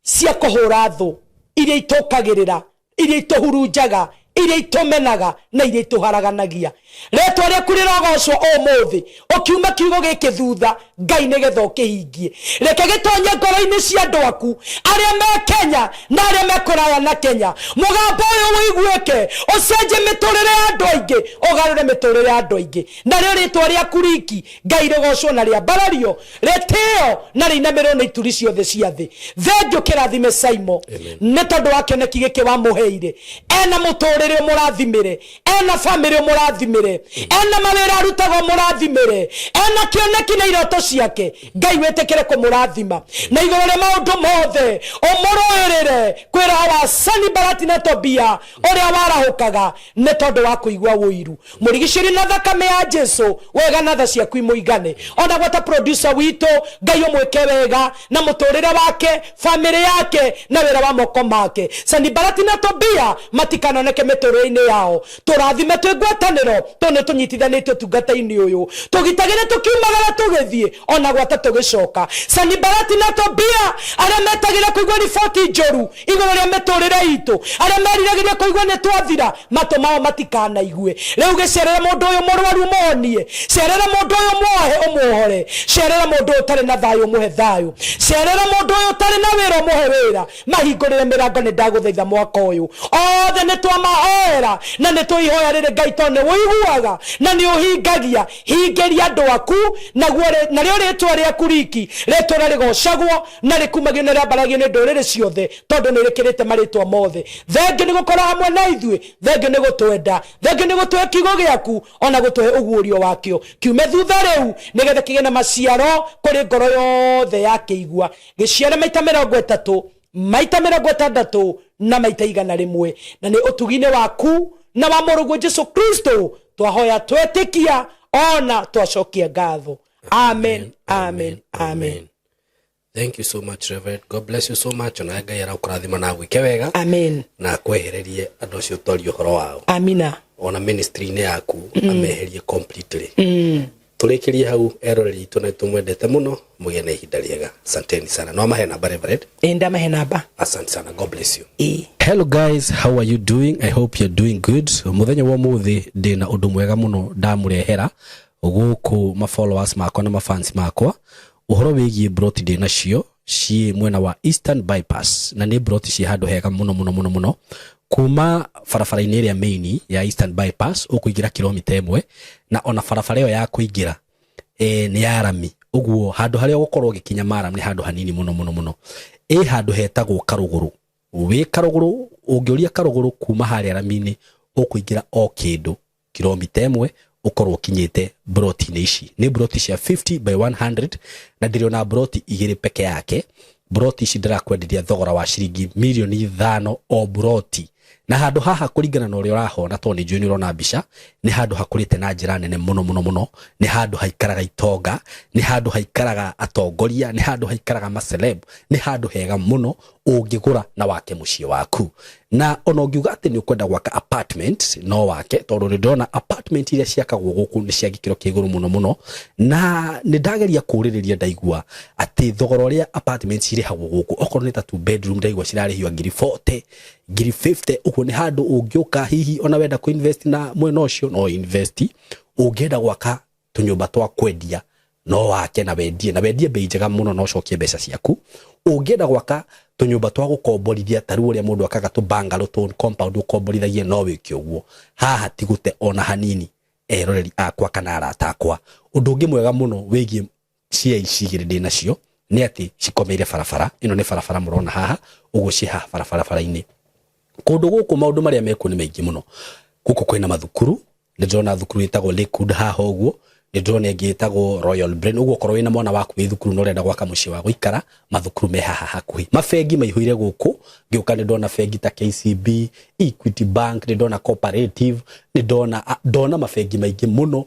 cia kuhura thu iria itokagirira iria ituhurunjaga iria itumenaga na iria ituharaganagia retwa riaku rirogocwo umuthi ukiuma kiugo giki thutha Ngai nigetha ukihingie reke gitonye ngoro-ini cia andu aku aria me Kenya na aria me kuraya na Kenya mugambo uyu wiguike ucenje miturire ya andu aingi ugarure miturire ya andu aingi na rio ritwa riaku riki Ngai rigocwo na ria barario reteo na rinamirwo na ituri ciothe cia thi thengiu kirathime Saimo ni tondu wa kioneki giki wamuheire ena muturire murathimire ena family murathimire ena mawira arutago murathimire ena kioneki na iroto ciake Ngai wetekere kumurathima na igoro ria maundu mothe umuroerere kwira wa Sanbalati na Tobia uria warahukaga ni tondu wa kuigwa wiru murigiciri na thakame ya Jesu wega na tha ciaku imuigane ona gwata producer wito Ngai umweke wega na muturire wake family yake na wira wa moko make Sanbalati na Tobia matikanoneke miturire-ini yao turathime twigwataniro tone tunyitithanitio tungata-ini uyu tugitagire tukiumagara tugithie ona gwata tugicoka Sanbalati na Tobia aria metagira kuigwa riboti njoru igoro ria miturire itu aria meriragiria kuigwa ni twathira matu mao matikana igue riu gicerera mundu uyu murwaru monie cerera mundu uyu muohe umuhore cerera mundu utari na thayo muhe thayo cerera mundu uyu utari na wira muhe wira mahingurire mirango ni ndaguthaitha mwaka uyu othe ni twamahoera na ni twihoya riri Ngai tone wiguaga na ni uhingagia hingeria andu aku na rio ritwa riaku riki ritwa rigocagwo na rikumagio na riambaragio ni ndurire ciothe tondu ni rikirite maritwa mothe thengiu ni gukora hamwe na ithui thengiu ni gutwenda thengiu ni gutuhe kiugo giaku ona gutuhe uguurio wakio kiume thutha riu nigetha kigene maciaro kuri ngoro yothe yakiigua giciare maita 30 maita 60 na maita 100 na ni utugine waku na wa murugu Jesu Kristo twahoya twetikia ona twacokia ngatho amen amen amen. Thank you so much Reverend. God bless you so much. Ona Ngai arakurathima na gwike wega. Amen. Na kwehererie andu acio tori uhoro wao. Amina. Ona ministry-ini yaku ameherie completely. Tulikirie hau eroreri itu na tumwendete muno mugene ihinda riega. Asanteni sana. No mahe namba Reverend. Enda mahe namba. Asante sana. God bless you. Hello guys, how are you doing? I hope you're doing good. Muthenya wa muthi ndina undu mwega muno ndamurehera guku ma followers makwa na ma fans makwa uhoro wigie broti ndina cio ci mwena wa Eastern Bypass na ni broti ci handu hega muno kuma farafara-ini iria main ya Eastern Bypass ukuingira kilomita 1 na ona farafara iyo ya kuingira ni ya rami uguo handu haria gukorwo gikinya maram ni handu hanini muno handu hetagwo Karuguru we Karuguru ungioria Karuguru kuma haria rami-ini ukuingira o kindu kilomita 1 ukorwo kinyite broti-ini ici ni broti cia 50 by 100 na ndiriona broti igiri peke yake broti ici ndirakwenderia thogora wa ciringi milioni 5 o broti na handu haha kuringana na uria urahona to ni njui urona mbica ni handu hakurite na njira nene muno ni handu haikaraga itonga ni handu haikaraga atongoria ni handu haikaraga maceleb ni handu hega muno ungigura na wake mucii waku na ona ungiuga ati ni ukwenda gwaka apartment no wake tondu ni ndona apartment iria ciakagwo guku ni cia gikiro kiguru muno na ni ndageria kuririria ndaigua ati thogora uria apartment irihagwo guku okorwo ni ta 2 bedroom ndaigua cirarihio ngiri 40 ngiri 50 uko ni handu ungiuka hihi ona wenda ku invest na mwena ucio no invest ungienda gwaka tunyumba twa kwendia no wake na wendie bei njega muno no cokie mbeca ciaku ungienda gwaka tunyumba twa gukomborithia taru uria mundu akaga tu bungalow tu compound ukomborithagie no wiki uguo haha tigute ona hanini eroreri akwa kana arata akwa undu ungi mwega muno wigie cia icigire ndi nacio ni ati cikomeire barabara ino ni barabara murona haha uguciha barabara-ini kundu guku maundu maria meku ni maingi muno guku kwina mathukuru ni ndona thukuru itagwo Lakewood haha uguo ni ndona ngitagwo Royal Brain uguo korwo wina mwana waku wi thukuru no renda gwaka muci wa guikara mathukuru me haha hakuhi mafengi maihuire guku ngiuka ni ndona fengi ta KCB Equity Bank ni ndona Cooperative ni ndona mafengi maingi muno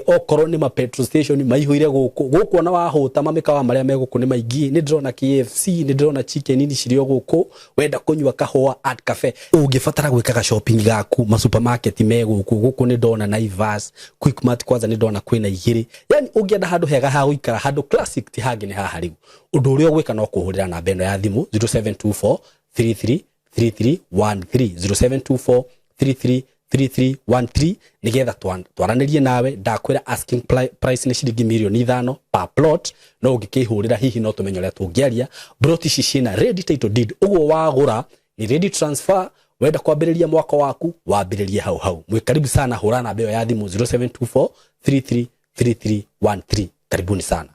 okorwo ni ma petrol station maihuire guku ona wahuta mamikawa maria me guku ni maingi ni ndona KFC ni ndona chicken ini cirio guku wenda kunywa kahua at cafe ungifatara gwikaga shopping gaku ma supermarket me guku ni ndona Naivas Quickmart kwanza ni ndona kwina igiri yani ungienda handu hega ha guikara handu classic ti hangi ni haha riu undu uria gwika no kuhurira na beno ya thimu 0724 33 3313 0724 3313 nigetha twaranirie nawe ndakwira asking price ni ciringi milioni 5 per plot no ungikihurira hihi no tumenyo ria tungiaria plot ici cina ready title deed uguo wagura ni ready transfer wenda kwambiriria mwako waku wambiririe hau mwe karibu sana hurana beo ya thimu 0724 333313 karibuni sana.